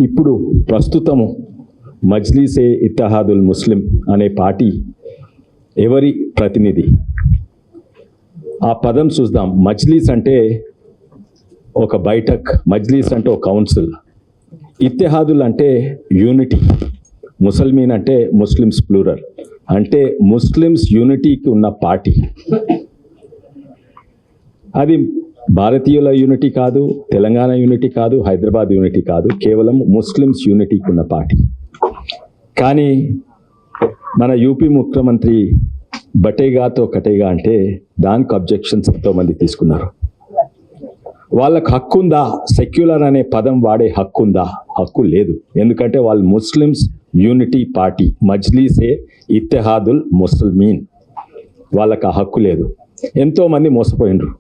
ఇప్పుడు ప్రస్తుతము మజ్లీసే ఇత్తహాదుల్ ముస్లిం అనే పార్టీ ఎవరి ప్రతినిధి? ఆ పదం చూద్దాం. మజ్లీస్ అంటే ఒక బైఠక్, మజ్లీస్ అంటే ఒక కౌన్సిల్, ఇత్తహాదుల్ అంటే యూనిటీ, ముసల్మీన్ అంటే ముస్లిమ్స్ ప్లూరల్, అంటే ముస్లిమ్స్ యూనిటీకి ఉన్న పార్టీ. అది భారతీయుల యూనిటీ కాదు, తెలంగాణ యూనిటీ కాదు, హైదరాబాద్ యూనిటీ కాదు, కేవలం ముస్లిమ్స్ యూనిటీకి ఉన్న పార్టీ. కానీ మన యూపీ ముఖ్యమంత్రి బటేగాతో కటేగా అంటే దానికి అబ్జెక్షన్స్ ఎంతోమంది తీసుకున్నారు. వాళ్ళకు హక్కు ఉందా? సెక్యులర్ అనే పదం వాడే హక్కు ఉందా? హక్కు లేదు. ఎందుకంటే వాళ్ళు Muslims unity party, మజ్లీసే Ittehadul Muslimeen. వాళ్ళకి ఆ హక్కు లేదు. ఎంతోమంది మోసపోయినరు,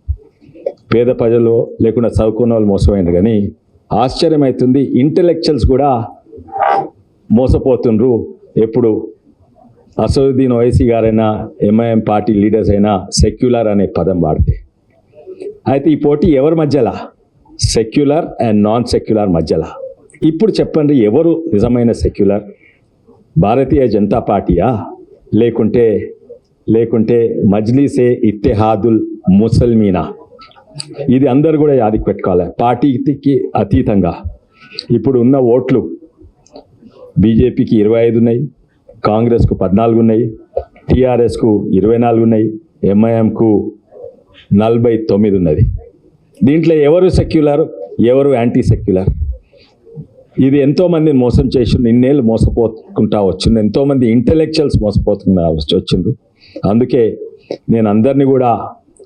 పేద ప్రజలు లేకుండా చదువుకున్న వాళ్ళు మోసపోయినారు. కానీ ఆశ్చర్యం అవుతుంది, ఇంటెలెక్చువల్స్ కూడా మోసపోతుండ్రు. ఎప్పుడు అసదుద్దీన్ ఓవైసీ గారైనా, ఎంఐఎం పార్టీ లీడర్స్ అయినా సెక్యులర్ అనే పదం వాడితే. అయితే ఈ పోటీ ఎవరి మధ్యలా? సెక్యులర్ అండ్ నాన్ సెక్యులర్ మధ్యలా. ఇప్పుడు చెప్పండి, ఎవరు నిజమైన సెక్యులర్? భారతీయ జనతా పార్టీయా, లేకుంటే మజ్లీసే ఇత్తెహాదుల్ ముసల్మీనా? ఇది అందరు కూడా యాదికి పెట్టుకోవాలి. పార్టీకి అతీతంగా ఇప్పుడు ఉన్న ఓట్లు బీజేపీకి 25 ఉన్నాయి, కాంగ్రెస్కు 14 ఉన్నాయి, టీఆర్ఎస్కు 24 ఉన్నాయి, ఎంఐఎంకు 49 ఉన్నది. దీంట్లో ఎవరు సెక్యులర్, ఎవరు యాంటీ సెక్యులర్? ఇది ఎంతోమందిని మోసం చేసి నిన్నేళ్ళు మోసపోతుంటా వచ్చింది. ఎంతోమంది ఇంటెలెక్చువల్స్ మోసపోతున్నా వచ్చిండ్రు. అందుకే నేను అందరినీ కూడా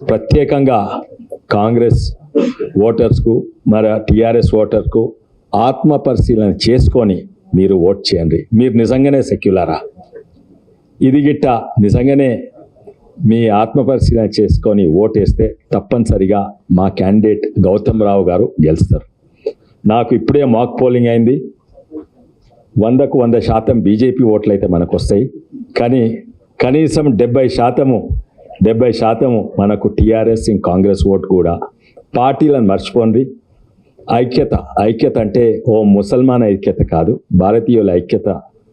ప్రత్యేకంగా కాంగ్రెస్ ఓటర్స్కు, మరి టీఆర్ఎస్ ఓటర్కు ఆత్మ పరిశీలన చేసుకొని మీరు ఓట్ చేయండి. మీరు నిజంగానే సెక్యులరా? ఇది గిట్ట నిజంగానే మీ ఆత్మ పరిశీలన చేసుకొని ఓటేస్తే తప్పనిసరిగా మా క్యాండిడేట్ గౌతమ్ రావు గారు గెలుస్తారు. నాకు ఇప్పుడే మాక్ పోలింగ్ అయింది. 100కు 100% బీజేపీ ఓట్లు అయితే మనకు వస్తాయి. కానీ కనీసం 70% మనకు టీఆర్ఎస్ కాంగ్రెస్ ఓటు కూడా. పార్టీలను మర్చిపోండి. ఐక్యత అంటే ఓ ముసల్మాన్ ఐక్యత కాదు, భారతీయుల ఐక్యత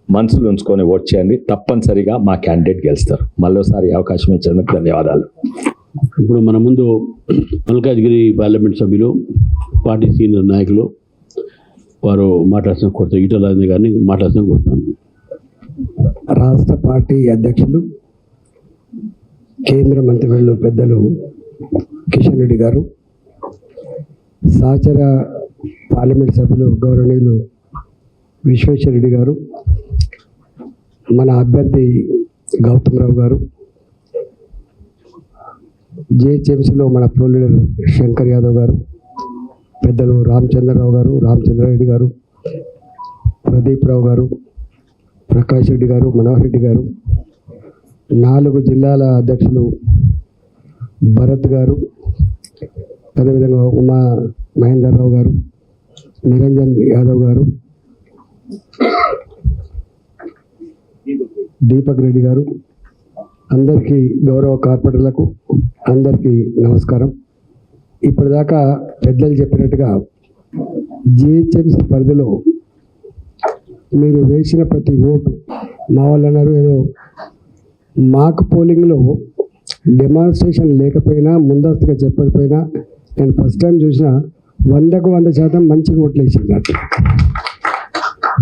మనసులు ఉంచుకొని ఓట్ చేయండి. తప్పనిసరిగా మా క్యాండిడేట్ గెలుస్తారు. మళ్ళీసారి అవకాశం ఇచ్చినందుకు ధన్యవాదాలు. ఇప్పుడు మన ముందు మల్కాజ్గిరి పార్లమెంట్ సభ్యులు, పార్టీ సీనియర్ నాయకులు వారు మాట్లాడుతున్న కొడతారు. ఈటల రాజేందర్ గారిని మాట్లాడుతున్న కొడతాను. రాష్ట్ర పార్టీ అధ్యక్షులు, కేంద్ర మంత్రివర్యులు పెద్దలు కిషన్ రెడ్డి గారు, సహచర పార్లమెంట్ సభ్యులు గౌరవనీయులు విశ్వేశ్వర రెడ్డి గారు, మన అభ్యర్థి గౌతమ్ రావు గారు, జిహెచ్ఎంసీలో మన ప్రో లీడర్ శంకర్ యాదవ్ గారు, పెద్దలు రామచంద్రరావు గారు, రామచంద్రారెడ్డి గారు, ప్రదీప్ రావు గారు, ప్రకాష్ రెడ్డి గారు, మనోహర్ రెడ్డి గారు, 4 జిల్లాల అధ్యక్షులు భరత్ గారు, అదేవిధంగా ఉమా మహేందర్రావు గారు, నిరంజన్ యాదవ్ గారు, దీపక్ రెడ్డి గారు, అందరికీ గౌరవ కార్పొరేటర్లకు అందరికీ నమస్కారం. ఇప్పటిదాకా పెద్దలు చెప్పినట్టుగా జిహెచ్ఎంసీ పరిధిలో మీరు వేసిన ప్రతి ఓటు, మా వాళ్ళు అన్నారు ఏదో మాక్ పోలింగ్లో డెమాన్స్ట్రేషన్ లేకపోయినా, ముందస్తుగా చెప్పకపోయినా, నేను ఫస్ట్ టైం చూసిన 100కు 100% మంచిగా ఓట్లు వేసింది.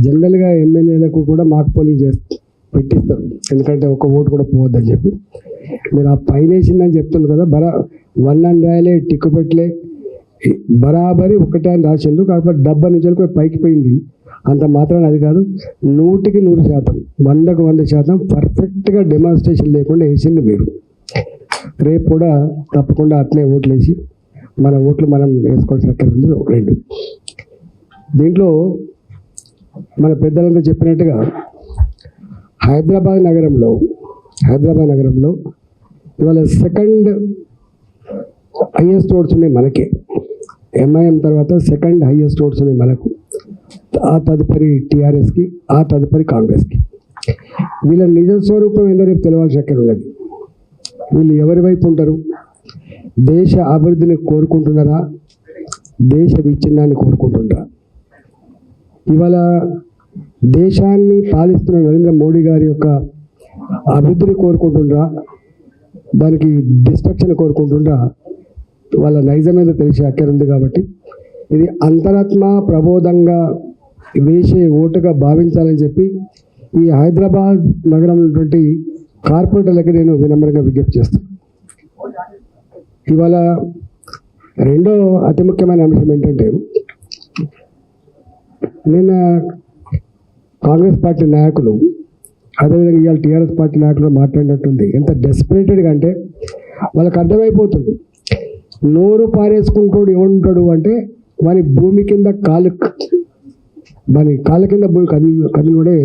జనరల్గా ఎమ్మెల్యేలకు కూడా మాక్ పోలింగ్ పెట్టిస్తారు, ఎందుకంటే ఒక ఓటు కూడా పోవద్దని చెప్పి. మీరు ఆ పైన వేసిందని చెప్తుంది కదా, 1 అని రాయలే, టిక్కు పెట్టలే, బరాబరి ఒకటే అని రాసిండు. కాకపోతే 70 నుంచి పైకి పోయింది. అంత మాత్రం అది కాదు, 100కి 100%, 100కు 100% పర్ఫెక్ట్గా డెమాన్స్ట్రేషన్ లేకుండా వేసింది మీరు. రేపు కూడా తప్పకుండా అట్లే ఓట్లు వేసి మన ఓట్లు మనం వేసుకోవాల్సిన అక్కడ ఉంది. 2 దీంట్లో మన పెద్దలంతా చెప్పినట్టుగా హైదరాబాద్ నగరంలో ఇవాళ 2nd హైయెస్ట్ ఓట్స్ ఉన్నాయి మనకే. ఎంఐఎం తర్వాత 2nd హైయెస్ట్ ఓట్స్ ఉన్నాయి మనకు. ఆ తదుపరి టీఆర్ఎస్కి, ఆ తదుపరి కాంగ్రెస్కి. వీళ్ళ నిజ స్వరూపం ఏందో రేపు తెలవాల్సిన అక్కడ ఉన్నది. వీళ్ళు ఎవరి వైపు ఉంటారు? దేశ అభివృద్ధిని కోరుకుంటున్నారా, దేశ విచ్ఛిన్నాన్ని కోరుకుంటున్నారా? ఇవాళ దేశాన్ని పాలిస్తున్న నరేంద్ర మోడీ గారి యొక్క అభివృద్ధిని కోరుకుంటుండ్రా, దానికి డిస్ట్రక్షన్ కోరుకుంటుండ్రా, వాళ్ళ నైజం ఏదో తెలిసే అక్కర ఉంది. కాబట్టి ఇది అంతరాత్మ ప్రబోధంగా వేసే ఓటుగా భావించాలని చెప్పి ఈ హైదరాబాద్ నగరంలో ఉన్నటువంటి కార్పొరేటర్లకి నేను వినమ్రంగా విజ్ఞప్తి చేస్తాను. ఇవాళ రెండో అతి ముఖ్యమైన అంశం ఏంటంటే, నిన్న కాంగ్రెస్ పార్టీ నాయకులు అదేవిధంగా ఇవాళ టీఆర్ఎస్ పార్టీ నాయకులు మాట్లాడినట్టుంది. ఎంత డెస్పరేటెడ్గా అంటే వాళ్ళకి అర్థమైపోతుంది, నోరు పారేసుకుంటాడు ఎవడుంటాడు అంటే వాని భూమి కింద కాళ్ళ కింద భూమి కదిలినోడే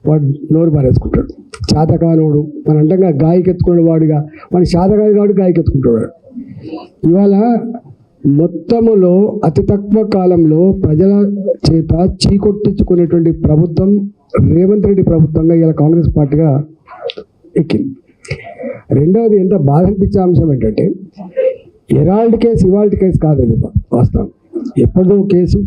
వాడు నోరు పారేసుకుంటాడు. చేతకానోడు మన అంటంగా గాయకెత్తుకునే వాడుగా మన శాతకాని వాడు గాయకెత్తుకుంటాడు. ఇవాళ మొత్తములో అతి తక్కువ కాలంలో ప్రజల చేత చీకొట్టించుకునేటువంటి ప్రభుత్వం రేవంత్ రెడ్డి ప్రభుత్వంగా ఇలా కాంగ్రెస్ పార్టీగా ఎక్కింది. రెండవది ఎంత బాధ అనిపించే అంశం ఏంటంటే, ఎరాల్డ్ కేసు ఇవాల్ట్ కేసు కాదు, అది వాస్తవం. ఎప్పటిదో కేసు.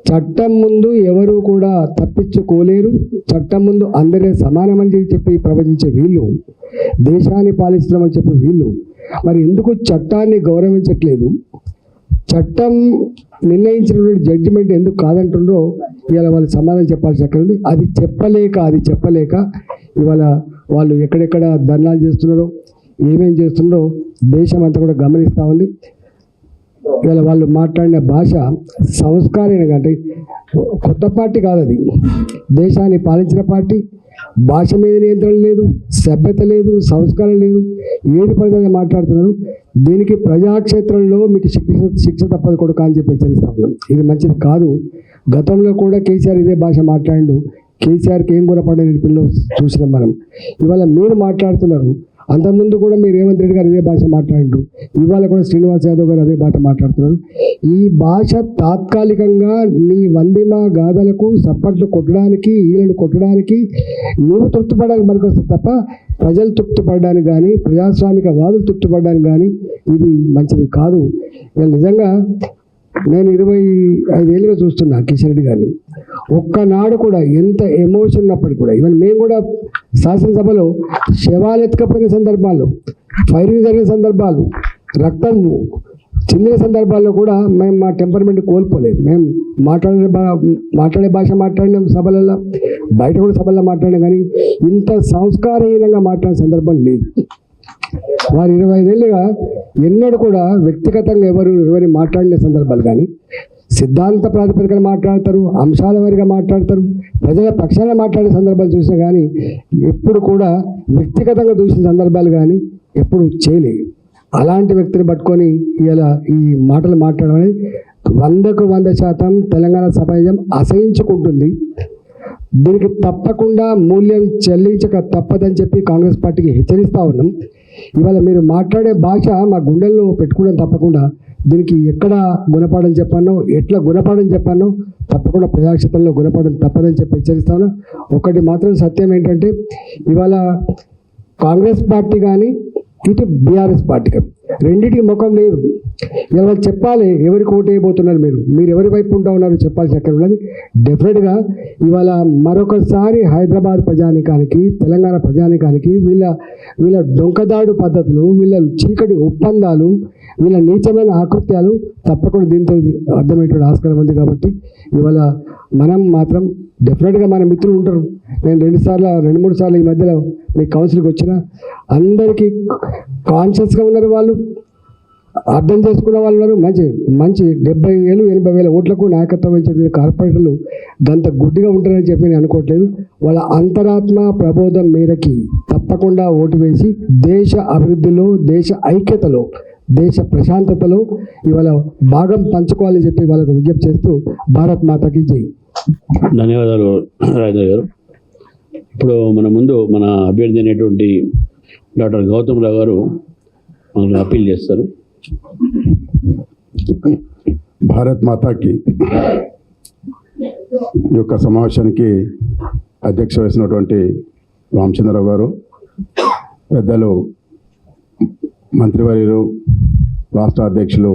చట్టం ముందు ఎవరు కూడా తప్పించుకోలేరు, చట్టం ముందు అందరే సమానమని చెప్పి ప్రవచించే వీళ్ళు, దేశాన్ని పాలిస్తున్నామని చెప్పే వీళ్ళు మరి ఎందుకు చట్టాన్ని గౌరవించట్లేదు, చట్టం నిర్ణయించినటువంటి జడ్జిమెంట్ ఎందుకు కాదంటుండ్రో ఇవాళ వాళ్ళు సమాధానం చెప్పాల్సి అక్కడ ఉంది. అది చెప్పలేక ఇవాళ వాళ్ళు ఎక్కడెక్కడ ధర్నాలు చేస్తున్నారో ఏమేం చేస్తున్నారో దేశం అంతా కూడా గమనిస్తూ ఉంది. ఇవాళ వాళ్ళు మాట్లాడిన భాష సంస్కారం అంటే కొత్త పార్టీ కాదు, అది దేశాన్ని పాలించిన పార్టీ. భాష మీద నియంత్రణ లేదు, సభ్యత లేదు, సంస్కారం లేదు, ఏది పడితే మాట్లాడుతున్నారు. దీనికి ప్రజాక్షేత్రంలో మీకు శిక్ష తప్పదు కొడుకు అని చెప్పి హెచ్చరిస్తా ఉన్నాం. ఇది మంచిది కాదు. గతంలో కూడా కేసీఆర్ ఇదే భాష మాట్లాడిండు, కేసీఆర్కి ఏం గుణపడని పిల్లలు చూసినాం మనం. ఇవాళ మీరు మాట్లాడుతున్నారు, అంతకుముందు కూడా మీరు రేవంత్ రెడ్డి గారు ఇదే భాష మాట్లాడిండు, ఇవాళ కూడా శ్రీనివాస్ యాదవ్ గారు అదే భాష మాట్లాడుతున్నారు. ఈ భాష తాత్కాలికంగా నీ వందిమ గాథలకు సప్పట్లు కొట్టడానికి, ఈలను కొట్టడానికి, నువ్వు తృప్తిపడడానికి పనికొస్తుంది తప్ప ప్రజలు తృప్తిపడడానికి కానీ, ప్రజాస్వామిక వాదులు తృప్తిపడడానికి కానీ ఇది మంచిది కాదు. ఇవాళ నిజంగా నేను 25 ఏళ్ళుగా చూస్తున్నా కిషన్ రెడ్డి గారిని. ఒక్కనాడు కూడా ఎంత ఎమోషన్ ఉన్నప్పటికీ కూడా, ఈవెన్ మేము కూడా శాసనసభలో శవాలు ఎత్తుకపోయిన సందర్భాల్లో, ఫైరింగ్ జరిగిన సందర్భాలు, రక్తం చిందిన సందర్భాల్లో కూడా మేము మా టెంపర్మెంట్ కోల్పోలేదు. మేము మాట్లాడే భాష మాట్లాడినాం సభలలో, బయట కూడా సభల్లో మాట్లాడినాం, కానీ ఇంత సంస్కారహీనంగా మాట్లాడిన సందర్భం లేదు. వారు 25 ఏళ్ళుగా ఎన్నడూ కూడా వ్యక్తిగతంగా ఎవరిని మాట్లాడిన సందర్భాలు కానీ, సిద్ధాంత ప్రాతిపదికన మాట్లాడతారు, అంశాల వారిగా మాట్లాడతారు, ప్రజల పక్షాన మాట్లాడే సందర్భాలు చూసినా కానీ ఎప్పుడు కూడా వ్యక్తిగతంగా చూసిన సందర్భాలు కానీ ఎప్పుడు చేయలేదు. అలాంటి వ్యక్తిని పట్టుకొని ఇలా ఈ మాటలు మాట్లాడడం అనేది 100కు 100% తెలంగాణ సమాజం అసహించుకుంటుంది. దీనికి తప్పకుండా మూల్యం చెల్లించక తప్పదని చెప్పి కాంగ్రెస్ పార్టీకి హెచ్చరిస్తూ ఉన్నాం. ఇవాళ మీరు మాట్లాడే భాష మా గుండెల్లో పెట్టుకోవడం తప్పకుండా దీనికి ఎక్కడ గుణపాఠం చెప్పానో, ఎట్లా గుణపాఠం చెప్పానో తప్పకుండా ప్రజాక్షేత్రంలో గుణపాఠం తప్పదని చెప్పి హెచ్చరిస్తాను. ఒకటి మాత్రం సత్యం ఏంటంటే, ఇవాళ కాంగ్రెస్ పార్టీ కానీ ఇటు బీఆర్ఎస్ పార్టీ కానీ రెండింటికి ముఖం లేదు. ఇలా చెప్పాలి ఎవరికి ఓటు వేయబోతున్నారు, మీరు ఎవరి వైపు ఉంటా ఉన్నారు చెప్పాల్సి అక్కడ ఉన్నది. డెఫినెట్గా ఇవాళ మరొకసారి హైదరాబాద్ ప్రజానికానికి, తెలంగాణ ప్రజానికానికి వీళ్ళ డొంకదాడు పద్ధతులు, వీళ్ళ చీకటి ఒప్పందాలు, వీళ్ళ నీచమైన ఆకృత్యాలు తప్పకుండా దీంతో అర్థమయ్యేటువంటి ఆస్కారం ఉంది. కాబట్టి ఇవాళ మనం మాత్రం డెఫినెట్గా మన మిత్రులు ఉంటారు. నేను 2-3 సార్లు ఈ మధ్యలో మీ కౌన్సిల్కి వచ్చిన అందరికీ కాన్షియస్గా ఉన్నారు, వాళ్ళు అర్థం చేసుకున్న వాళ్ళు ఉన్నారు. మంచి 70,000 80,000 ఓట్లకు నాయకత్వం వహించిన కార్పొరేటర్లు గంత గుడ్డిగా ఉంటారని చెప్పి నేను అనుకోవట్లేదు. వాళ్ళ అంతరాత్మ ప్రబోధం మేరకి తప్పకుండా ఓటు వేసి దేశ అభివృద్ధిలో, దేశ ఐక్యతలో, దేశ ప్రశాంతతలో ఇవాళ భాగం పంచుకోవాలని చెప్పి వాళ్ళకు విజ్ఞప్తి చేస్తూ భారత్ మాతాకి జై. ధన్యవాదాలు రాజేంద్ర గారు. ఇప్పుడు మన అభ్యర్థి అయినటువంటి డాక్టర్ గౌతమ్ రావు గారు మనకు అప్పీల్ చేస్తారు. భారత్ మాతాకి ఈ యొక్క సమావేశానికి అధ్యక్ష వహిస్తున్నటువంటి రామచంద్రరావు గారు, పెద్దలు మంత్రివర్యులు రాష్ట్ర అధ్యక్షులు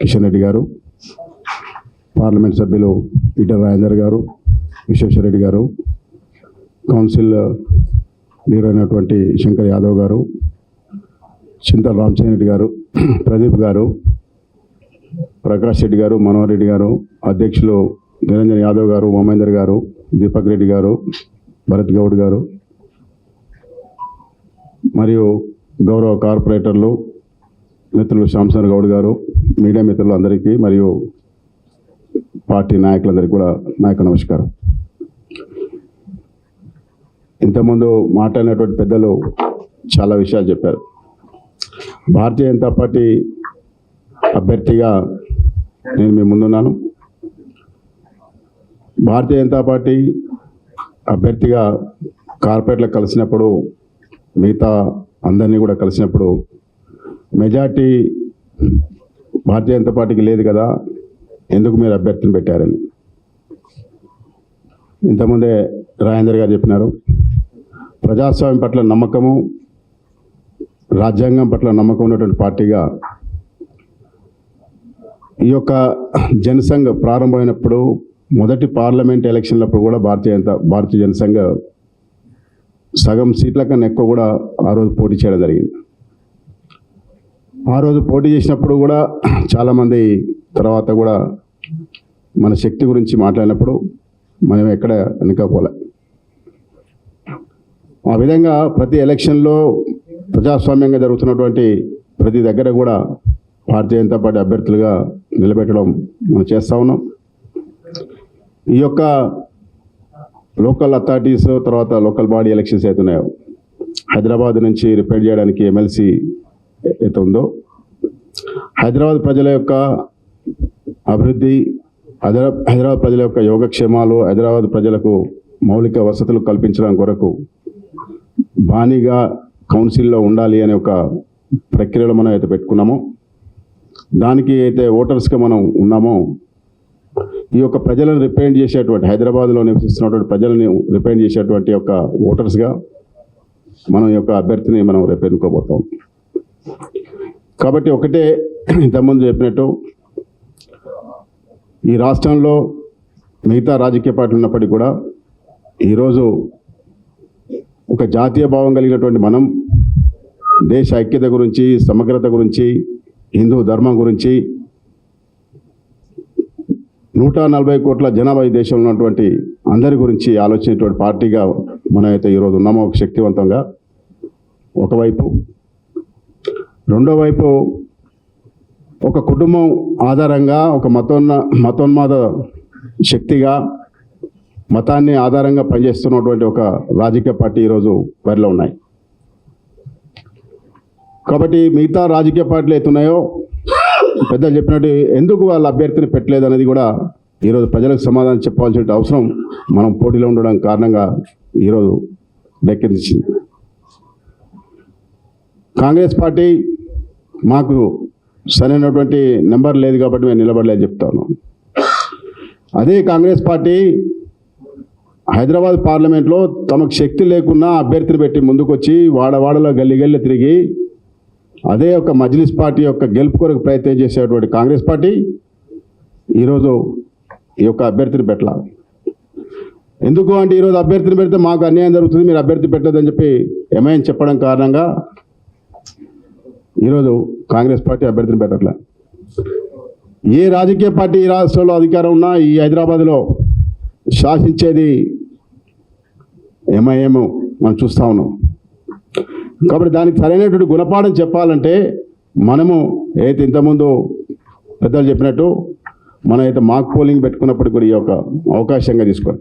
కిషన్ రెడ్డి గారు, పార్లమెంట్ సభ్యులు ఈటల రాజేందర్ గారు, విశ్వేశ్వరరెడ్డి గారు, కౌన్సిల్ లీడర్ అయినటువంటి శంకర్ యాదవ్ గారు, చింతల రామచంద్ర రెడ్డి గారు, ప్రదీప్ గారు, ప్రకాష్ రెడ్డి గారు, మనోహర్ రెడ్డి గారు, అధ్యక్షులు నిరంజన్ యాదవ్ గారు, మహేందర్ గారు, దీపక్ రెడ్డి గారు, భరత్ గౌడ్ గారు, మరియు గౌరవ కార్పొరేటర్లు మిత్రులు శ్యామచంద్ర గౌడ్ గారు, మీడియా మిత్రులు అందరికీ మరియు పార్టీ నాయకులందరికీ కూడా నాయక నమస్కారం. ఇంతకుముందు మాట్లాడినటువంటి పెద్దలు చాలా విషయాలు చెప్పారు. భారతీయ జనతా పార్టీ అభ్యర్థిగా నేను మీ ముందున్నాను. భారతీయ జనతా పార్టీ అభ్యర్థిగా కార్పొరేట్లకు కలిసినప్పుడు, మిగతా అందరినీ కూడా కలిసినప్పుడు మెజార్టీ భారతీయ జనతా పార్టీకి లేదు కదా, ఎందుకు మీరు అభ్యర్థిని పెట్టారని ఇంతకుముందే రాజేందర్ గారు చెప్పినారు. ప్రజాస్వామ్యం పట్ల నమ్మకము, రాజ్యాంగం పట్ల నమ్మకం ఉన్నటువంటి పార్టీగా ఈ యొక్క జనసంఘ్ ప్రారంభమైనప్పుడు మొదటి పార్లమెంట్ ఎలక్షన్లప్పుడు కూడా భారతీయ జనసంఘ్ సగం సీట్ల కన్నా ఎక్కువ కూడా ఆ రోజు పోటీ చేయడం జరిగింది. ఆ రోజు పోటీ చేసినప్పుడు కూడా చాలామంది తర్వాత కూడా మన శక్తి గురించి మాట్లాడినప్పుడు మనం ఎక్కడ వెనుకపోలే. ఆ విధంగా ప్రతి ఎలక్షన్లో ప్రజాస్వామ్యంగా జరుగుతున్నటువంటి ప్రతి దగ్గర కూడా భారతీయ జనతా పార్టీ అభ్యర్థులుగా నిలబెట్టడం మనం చేస్తూ ఉన్నాం. ఈ యొక్క లోకల్ అథారిటీస్ తర్వాత లోకల్ బాడీ ఎలక్షన్స్ అవుతున్నాయో, హైదరాబాద్ నుంచి రిప్రజెంట్ చేయడానికి ఎమ్మెల్సీ అయితే ఉందో, హైదరాబాద్ ప్రజల యొక్క అభివృద్ధి, హైదరాబాద్ ప్రజల యొక్క యోగక్షేమాలు, హైదరాబాద్ ప్రజలకు మౌలిక వసతులు కల్పించడం కొరకు బాణీగా కౌన్సిల్లో ఉండాలి అనే ఒక ప్రక్రియలో మనం అయితే పెట్టుకున్నామో, దానికి అయితే ఓటర్స్గా మనం ఉన్నామో, ఈ యొక్క ప్రజలను రిప్రజెంట్ చేసేటువంటి, హైదరాబాద్లో నివసిస్తున్నటువంటి ప్రజలను రిప్రజెంట్ చేసేటువంటి యొక్క ఓటర్స్గా మనం ఈ యొక్క అభ్యర్థిని మనం రేపు ఎన్నుకోబోతాం. కాబట్టి ఒకటే ఇంతకుముందు చెప్పినట్టు, ఈ రాష్ట్రంలో మిగతా రాజకీయ పార్టీలు ఉన్నప్పటికీ కూడా ఈరోజు ఒక జాతీయ భావం కలిగినటువంటి మనం దేశ ఐక్యత గురించి, సమగ్రత గురించి, హిందూ ధర్మం గురించి, 140 కోట్ల జనాభా ఈ దేశంలో ఉన్నటువంటి అందరి గురించి ఆలోచించేటువంటి పార్టీగా మనమైతే ఈరోజు ఉన్నామో ఒక శక్తివంతంగా ఒకవైపు. రెండో వైపు ఒక కుటుంబం ఆధారంగా, ఒక మతోన్మాద శక్తిగా, మతాన్ని ఆధారంగా పనిచేస్తున్నటువంటి ఒక రాజకీయ పార్టీ ఈరోజు బరిలో ఉన్నాయి. కాబట్టి మిగతా రాజకీయ పార్టీలు అవుతున్నాయో పెద్దలు చెప్పినట్టు ఎందుకు వాళ్ళ అభ్యర్థిని పెట్టలేదు అనేది కూడా ఈరోజు ప్రజలకు సమాధానం చెప్పాల్సిన అవసరం మనం పోటీలో ఉండడం కారణంగా ఈరోజు దక్కించింది. కాంగ్రెస్ పార్టీ మాకు సరైనటువంటి నెంబర్ లేదు కాబట్టి మేము నిలబడలేదు చెప్తాను. అదే కాంగ్రెస్ పార్టీ హైదరాబాద్ పార్లమెంట్లో తమకు శక్తి లేకున్నా అభ్యర్థిని పెట్టి ముందుకొచ్చి వాడవాడలో గల్లి తిరిగి అదే ఒక మజ్లిస్ పార్టీ యొక్క గెలుపు కొరకు ప్రయత్నం చేసేటువంటి కాంగ్రెస్ పార్టీ ఈరోజు ఈ యొక్క అభ్యర్థిని పెట్టాలి. ఎందుకు అంటే ఈరోజు అభ్యర్థిని పెడితే మాకు అన్యాయం జరుగుతుంది, మీరు అభ్యర్థి పెట్టదని చెప్పి ఎంఐఎం చెప్పడం కారణంగా ఈరోజు కాంగ్రెస్ పార్టీ అభ్యర్థిని పెట్టట్లే. ఏ రాజకీయ పార్టీ ఈ రాష్ట్రంలో అధికారం ఉన్నా ఈ హైదరాబాద్లో శాసించేది ఎంఐఎం మనం చూస్తూ ఉన్నాం. కాబట్టి దానికి సరైనటువంటి గుణపాఠం చెప్పాలంటే మనము ఏదైతే ఇంతకుముందు పెద్దలు చెప్పినట్టు మనం అయితే మాక్ పోలింగ్ పెట్టుకున్నప్పుడు కూడా ఈ యొక్క అవకాశంగా తీసుకొని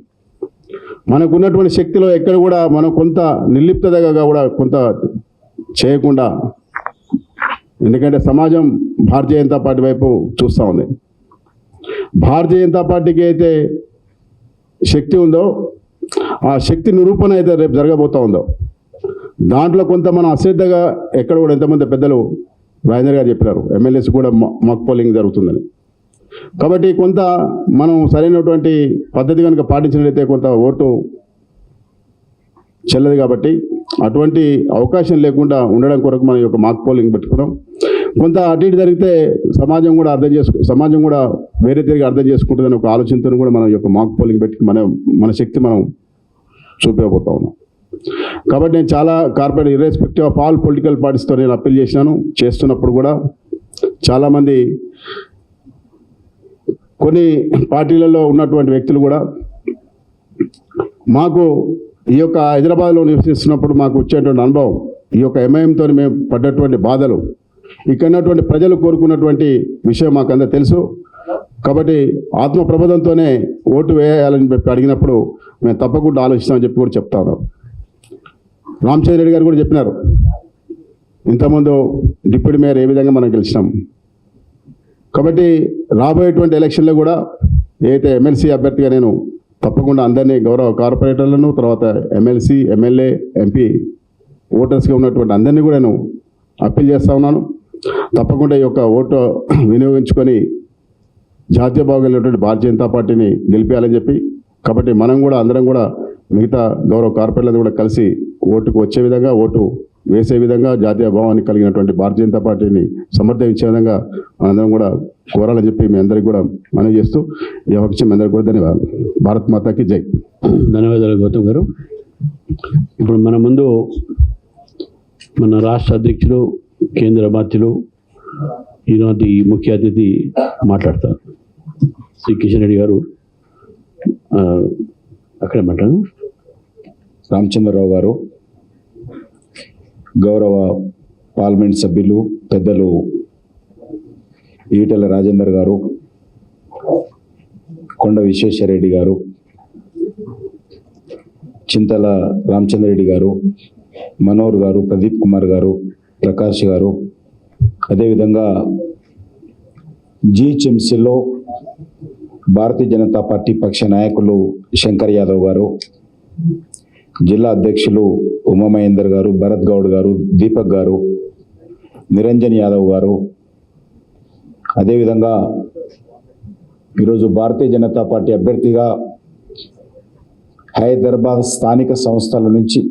మనకు ఉన్నటువంటి శక్తిలో ఎక్కడ కూడా మనం కొంత నిర్లిప్తగా కూడా కొంత చేయకుండా, ఎందుకంటే సమాజం భారతీయ జనతా పార్టీ వైపు చూస్తూ ఉంది. భారతీయ జనతా పార్టీకి అయితే శక్తి ఉందో ఆ శక్తి నిరూపణ అయితే రేపు జరగబోతూ ఉందో దాంట్లో కొంత మనం అశ్రద్ధగా ఎక్కడ కూడా ఎంతమంది పెద్దలు రాజేందర్ గారు చెప్పారు ఎమ్మెల్యేస్ కూడా మాక్ పోలింగ్ జరుగుతుందని. కాబట్టి కొంత మనం సరైనటువంటి పద్ధతి కనుక పాటించినట్లయితే కొంత ఓటు చెల్లదు. కాబట్టి అటువంటి అవకాశం లేకుండా ఉండడం కొరకు మనం ఈ యొక్క మాక్ పోలింగ్ పెట్టుకున్నాం. కొంత అటు ఇటు జరిగితే సమాజం కూడా వేరే తిరిగి అర్థం చేసుకుంటుందని ఒక ఆలోచనతో కూడా మనం ఈ యొక్క మాక్ పోలింగ్ పెట్టి మన శక్తి మనం చూపించబోతా ఉన్నాం. కాబట్టి నేను చాలా corporate irrespective of all political పార్టీస్తో నేను అప్పీల్ చేసినాను. చేస్తున్నప్పుడు కూడా చాలామంది కొన్ని పార్టీలలో ఉన్నటువంటి వ్యక్తులు కూడా మాకు ఈ యొక్క హైదరాబాద్లో నివసిస్తున్నప్పుడు మాకు వచ్చేటువంటి అనుభవం, ఈ యొక్క ఎంఐఎంతో మేము పడ్డటువంటి బాధలు, ఇక్కడ ఉన్నటువంటి ప్రజలు కోరుకున్నటువంటి విషయం మాకు అందరూ తెలుసు. కాబట్టి ఆత్మ ప్రబోధంతోనే ఓటు వేయాలని చెప్పి అడిగినప్పుడు మేము తప్పకుండా ఆలోచిస్తామని చెప్పి కూడా చెప్తా ఉన్నాం. రామచంద్ర రెడ్డి గారు కూడా చెప్పినారు, ఇంతకుముందు డిప్యూటీ మేయర్ ఏ విధంగా మనం గెలిచినాం. కాబట్టి రాబోయేటువంటి ఎలక్షన్లో కూడా ఏదైతే ఎమ్మెల్సీ అభ్యర్థిగా నేను తప్పకుండా అందరినీ గౌరవ కార్పొరేటర్లను, తర్వాత ఎమ్మెల్సీ, ఎమ్మెల్యే, ఎంపీ ఓటర్స్గా ఉన్నటువంటి అందరినీ కూడా నేను అప్పీల్ చేస్తూ ఉన్నాను. తప్పకుండా ఈ యొక్క ఓటు వినియోగించుకొని జాతీయ భాగమైనటువంటి భారతీయ జనతా పార్టీని గెలిపించాలని చెప్పి, కాబట్టి మనం కూడా అందరం కూడా మిగతా గౌరవ కార్పొరేటర్లు కూడా కలిసి ఓటుకు వచ్చే విధంగా, ఓటు వేసే విధంగా, జాతీయ భావాన్ని కలిగినటువంటి భారతీయ జనతా పార్టీని సమర్థించే విధంగా మనందరం కూడా కోరాలని చెప్పి మీ అందరికీ కూడా మనవి చేస్తూ ఈ అవకాశం మీ అందరికీ కూడా ధన్యవాదాలు. భారత్ మాతాకి జై. ధన్యవాదాలు గౌతమ్ గారు. ఇప్పుడు మన ముందు మన రాష్ట్ర అధ్యక్షులు, కేంద్ర మంత్రులు, ఈనాటి ముఖ్య అతిథి మాట్లాడతారు. శ్రీ కిషన్ రెడ్డి గారు అక్కడే మాట్లాడు. రామచంద్రరావు గారు, గౌరవ పార్లమెంట్ సభ్యులు పెద్దలు ఈటెల రాజేందర్ గారు, కొండ విశ్వేశ్వరరెడ్డి గారు, చింతల రామచంద్రరెడ్డి గారు, మనోహర్ గారు, ప్రదీప్ కుమార్ గారు, ప్రకాష్ గారు, అదేవిధంగా జిహెచ్ఎంసీలో భారతీయ జనతా పార్టీ పక్ష నాయకులు శంకర్ యాదవ్ గారు, జిల్లా అధ్యక్షులు ఉమామహేందర్ గారు, భరత్ గౌడ్ గారు, దీపక్ గారు, నిరంజన్ యాదవ్ గారు, అదేవిధంగా ఈరోజు భారతీయ జనతా పార్టీ అభ్యర్థిగా హైదరాబాద్ స్థానిక సంస్థల నుంచి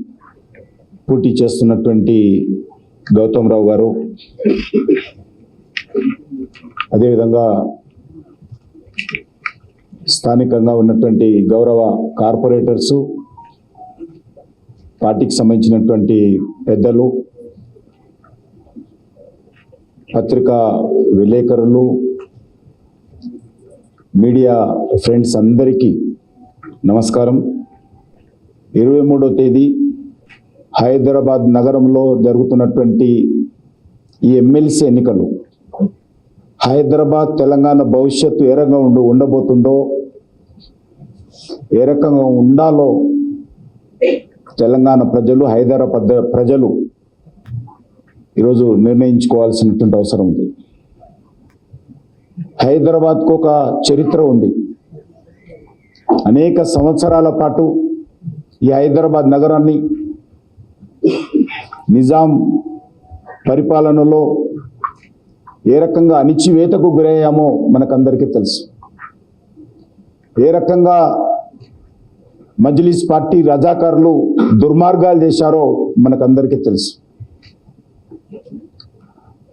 పోటీ చేస్తున్నటువంటి గౌతమ్ రావు గారు, అదేవిధంగా స్థానికంగా ఉన్నటువంటి గౌరవ కార్పొరేటర్సు, పార్టీకి సంబంధించినటువంటి పెద్దలు, పత్రికా విలేకరులు, మీడియా ఫ్రెండ్స్ అందరికీ నమస్కారం. 23వ తేదీ హైదరాబాద్ నగరంలో జరుగుతున్నటువంటి ఈ ఎమ్మెల్సీ ఎన్నికలు హైదరాబాద్ తెలంగాణ భవిష్యత్తు ఏ రకంగా ఉండబోతుందో, ఏ రకంగా ఉండాలో తెలంగాణ ప్రజలు, హైదరాబాద్ ప్రజలు ఈరోజు నిర్ణయించుకోవాల్సినటువంటి అవసరం ఉంది. హైదరాబాద్కు ఒక చరిత్ర ఉంది. అనేక సంవత్సరాల పాటు ఈ హైదరాబాద్ నగరాన్ని నిజాం పరిపాలనలో ఏ రకంగా అణిచివేతకు గురయ్యామో మనకందరికీ తెలుసు. ఏ రకంగా మజ్లిస్ పార్టీ రజాకారులు దుర్మార్గాలు చేశారో మనకందరికీ తెలుసు.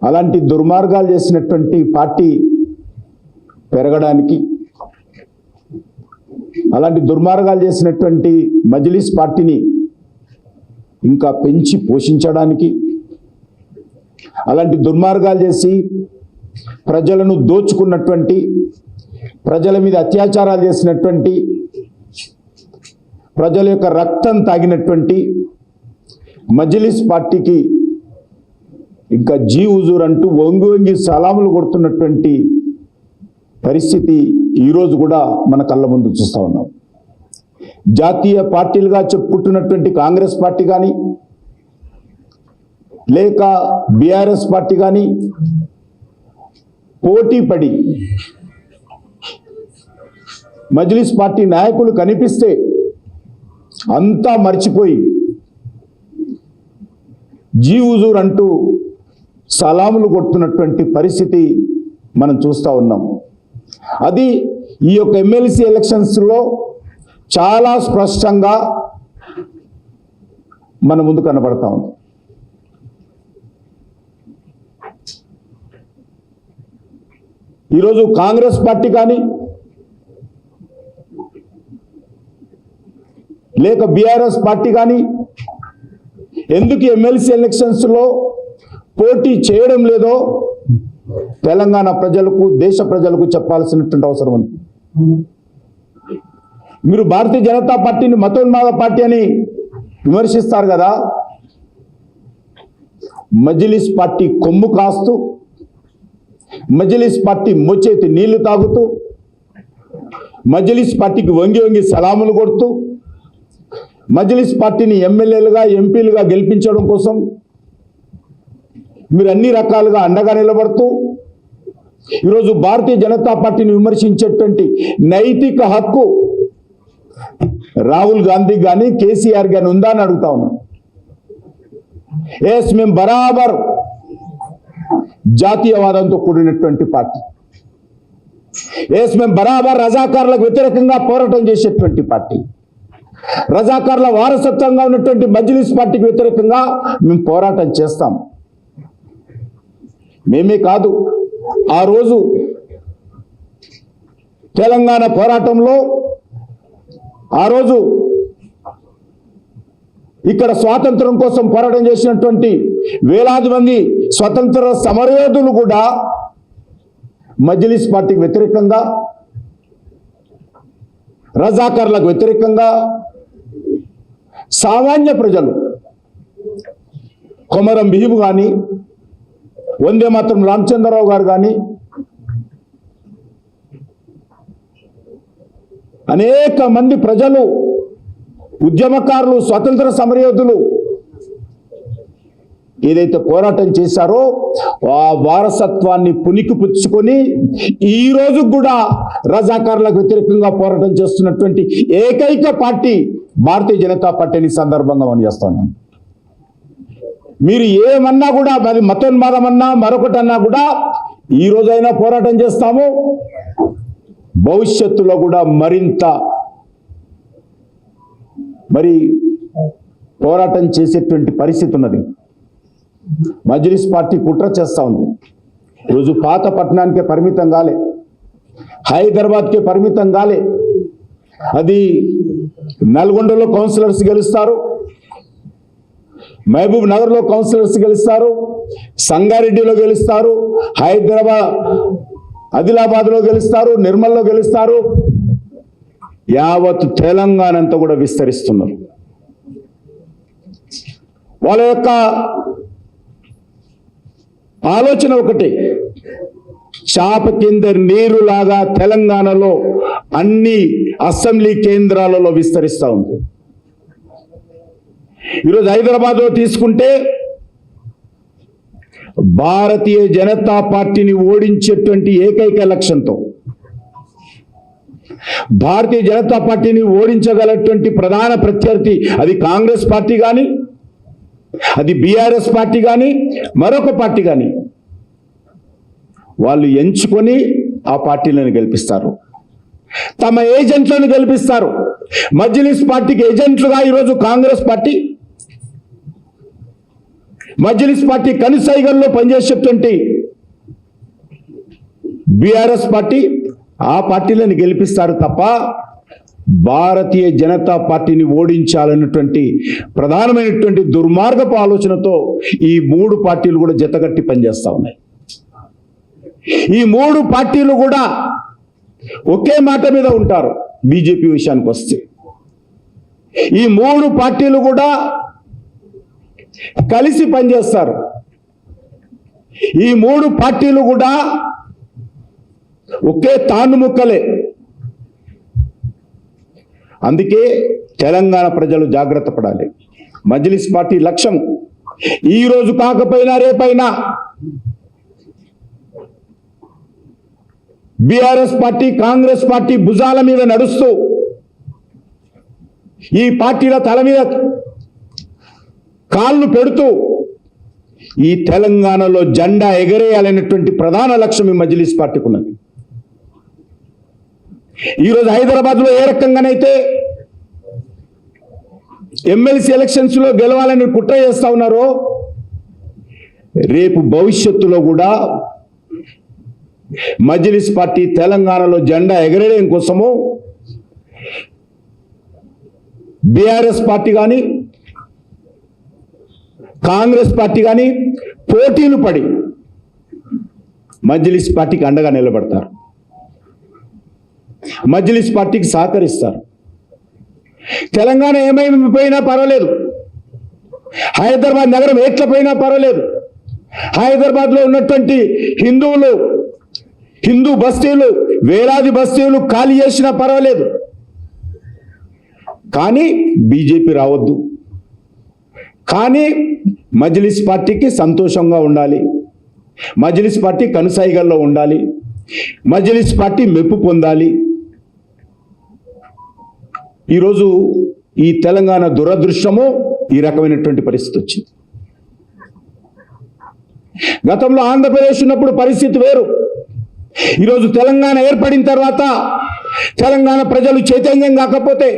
అలాంటి దుర్మార్గాలు చేసినటువంటి పార్టీ పెరగడానికి, అలాంటి దుర్మార్గాలు చేసినటువంటి మజ్లిస్ పార్టీని ఇంకా పెంచి పోషించడానికి, అలాంటి దుర్మార్గాలు చేసి ప్రజలను దోచుకున్నటువంటి, ప్రజల మీద అత్యాచారాలు చేసినటువంటి, ప్రజల యొక్క రక్తం తాగినటువంటి మజ్లిస్ పార్టీకి ఇంకా జీ హుజూర్ అంటూ వంగి వంగి సలాములు కొడుతున్నటువంటి పరిస్థితి ఈరోజు కూడా మన కళ్ళ ముందు చూస్తూ ఉన్నాం. జాతీయ పార్టీలుగా చెప్పుకుంటున్నటువంటి కాంగ్రెస్ పార్టీ కానీ, లేక బీఆర్ఎస్ పార్టీ కానీ పోటీ పడి మజ్లిస్ పార్టీ నాయకులు కనిపిస్తే అంతా మర్చిపోయి జీ హుజూర్ అంటూ సలాములు కొడుతున్నటువంటి పరిస్థితి మనం చూస్తూ ఉన్నాం. అది ఈ యొక్క ఎమ్మెల్సీ ఎలక్షన్స్లో చాలా స్పష్టంగా మన ముందు కనబడతా ఉంది. ఈరోజు కాంగ్రెస్ పార్టీ కానీ లేక బీఆర్ఎస్ పార్టీ కానీ ఎందుకు ఎమ్మెల్సీ ఎలక్షన్స్లో పోటీ చేయడం లేదో తెలంగాణ ప్రజలకు, దేశ ప్రజలకు చెప్పాల్సినటువంటి అవసరం ఉంది. మీరు భారతీయ జనతా పార్టీని మతోన్మాద పార్టీ అని విమర్శిస్తారు కదా, మజ్లిస్ పార్టీ కొమ్ము కాస్తూ, మజ్లిస్ పార్టీ మోచేతి నీళ్లు తాగుతూ, మజ్లిస్ పార్టీకి వంగి వంగి సలాములు కొడుతూ, మజ్లిస్ పార్టీని ఎమ్మెల్యేలుగా, ఎంపీలుగా గెలిపించడం కోసం మీరు అన్ని రకాలుగా అండగా నిలబడుతూ ఈరోజు భారతీయ జనతా పార్టీని విమర్శించేటువంటి నైతిక హక్కు రాహుల్ గాంధీ కానీ కేసీఆర్ కానీ ఉందా అని అడుగుతా ఉన్నాం. ఎస్, మేము బరాబర్ జాతీయవాదంతో కూడినటువంటి పార్టీ. ఎస్, మేము బరాబర్ రజాకార్లకు వ్యతిరేకంగా పోరాటం చేసేటువంటి పార్టీ. రజాకార్ల వారసత్వంగా ఉన్నటువంటి మజ్లిస్ పార్టీకి వ్యతిరేకంగా మేము పోరాటం చేస్తాం. మేమే కాదు, ఆ రోజు తెలంగాణ పోరాటంలో ఆ రోజు ఇక్కడ స్వాతంత్రం కోసం పోరాటం చేసినటువంటి వేలాది మంది స్వతంత్ర సమరయోధులు కూడా మజ్లిస్ పార్టీకి వ్యతిరేకంగా, రజాకార్లకు వ్యతిరేకంగా సామాన్య ప్రజలు, కొమరం భీమ్ కానీ, వందే మాత్రం రామచంద్రరావు గారు కానీ, అనేక మంది ప్రజలు, ఉద్యమకారులు, స్వతంత్ర సమరయోధులు ఏదైతే పోరాటం చేశారో ఆ వారసత్వాన్ని పుణికిపుచ్చుకొని ఈ రోజు కూడా రజాకారులకు వ్యతిరేకంగా పోరాటం చేస్తున్నటువంటి ఏకైక పార్టీ భారతీయ జనతా పార్టీని సందర్భంగా మనం చేస్తాను. మీరు ఏమన్నా కూడా, మరి మతోన్మాదం అన్నా మరొకటి అన్నా కూడా ఈ రోజైనా పోరాటం చేస్తాము. భవిష్యత్తులో కూడా మరింత పోరాటం చేసేటువంటి పరిస్థితి ఉన్నది. మజ్లిస్ పార్టీ కుట్ర చేస్తూ ఉంది. ఈరోజు పాత పట్టణానికే పరిమితం కాలే, హైదరాబాద్కే పరిమితం కాలే. అది నల్గొండలో కౌన్సిలర్స్ గెలుస్తారు, మహబూబ్ నగర్లో కౌన్సిలర్స్ గెలుస్తారు, సంగారెడ్డిలో గెలుస్తారు, హైదరాబాద్ ఆదిలాబాద్లో గెలుస్తారు, నిర్మల్లో గెలుస్తారు. యావత్ తెలంగాణ అంతా కూడా విస్తరిస్తున్నారు. వాళ్ళ యొక్క ఆలోచన ఒకటి, చాప కింద నీరులాగా తెలంగాణలో అన్ని అసెంబ్లీ కేంద్రాలలో విస్తరిస్తూ ఉంది. ఈరోజు హైదరాబాద్లో తీసుకుంటే భారతీయ జనతా పార్టీని ఓడించేటువంటి ఏకైక లక్ష్యంతో, భారతీయ జనతా పార్టీని ఓడించగలటువంటి ప్రధాన ప్రత్యర్థి అది కాంగ్రెస్ పార్టీ కానీ, అది బీఆర్ఎస్ పార్టీ కానీ, మరొక పార్టీ కానీ, వాళ్ళు ఎంచుకొని ఆ పార్టీలను గెలిపిస్తారు, తమ ఏజెంట్లను గెలిపిస్తారు. మజ్లిస్ పార్టీకి ఏజెంట్లుగా ఈరోజు కాంగ్రెస్ పార్టీ, మజ్లిస్ పార్టీ కనుసైగల్లో పనిచేసేటువంటి బీఆర్ఎస్ పార్టీ ఆ పార్టీలను గెలిపిస్తారు తప్ప భారతీయ జనతా పార్టీని ఓడించాలన్నటువంటి ప్రధానమైనటువంటి దుర్మార్గపు ఆలోచనతో ఈ మూడు పార్టీలు కూడా జతగట్టి పనిచేస్తూ ఉన్నాయి. ఈ మూడు పార్టీలు కూడా ఒకే మాట మీద ఉంటారు. బీజేపీ విషయానికి వస్తే ఈ మూడు పార్టీలు కూడా కలిసి పనిచేస్తారు. ఈ మూడు పార్టీలు కూడా ఒకే తాను ముక్కలే. అందుకే తెలంగాణ ప్రజలు జాగ్రత్త పడాలి. మజ్లిస్ పార్టీ లక్ష్యం ఈ రోజు కాకపోయినా రేపైనా బీఆర్ఎస్ పార్టీ, కాంగ్రెస్ పార్టీ భుజాల మీద నడుస్తూ ఈ పార్టీల తల మీద కాళ్ళు పెడుతూ ఈ తెలంగాణలో జెండా ఎగరేయాలనేటువంటి ప్రధాన లక్ష్యం ఈ మజ్లిస్ పార్టీకి ఉన్నది. ఈరోజు హైదరాబాద్లో ఏ రకంగానైతే ఎమ్మెల్సీ ఎలక్షన్స్లో గెలవాలని కుట్ర చేస్తా ఉన్నారో, రేపు భవిష్యత్తులో కూడా మజ్లిస్ పార్టీ తెలంగాణలో జెండా ఎగరేయడం కోసము బీఆర్ఎస్ పార్టీ కానీ కాంగ్రెస్ పార్టీ కానీ పోటీలు పడి మజ్లిస్ పార్టీకి అండగా నిలబడతారు, మజ్లిస్ పార్టీకి సహకరిస్తారు. తెలంగాణ ఏమైపోయినా పర్వాలేదు, హైదరాబాద్ నగరం ఎట్లపోయినా పర్వాలేదు, హైదరాబాద్లో ఉన్నటువంటి హిందూ బస్తీలు వేలాది బస్తీలు ఖాళీ చేసినా పర్వాలేదు, కానీ బీజేపీ రావద్దు, కానీ మజ్లిస్ పార్టీకి సంతోషంగా ఉండాలి, మజ్లిస్ పార్టీ కనుసైగల్లో ఉండాలి, మజ్లిస్ పార్టీ మెప్పు పొందాలి. ఈరోజు ఈ తెలంగాణ దురదృష్టము ఈ రకమైనటువంటి పరిస్థితి వచ్చింది. గతంలో ఆంధ్రప్రదేశ్ ఉన్నప్పుడు పరిస్థితి వేరు. ఈరోజు తెలంగాణ ఏర్పడిన తర్వాత తెలంగాణ ప్రజలు చైతన్యం కాకపోతే,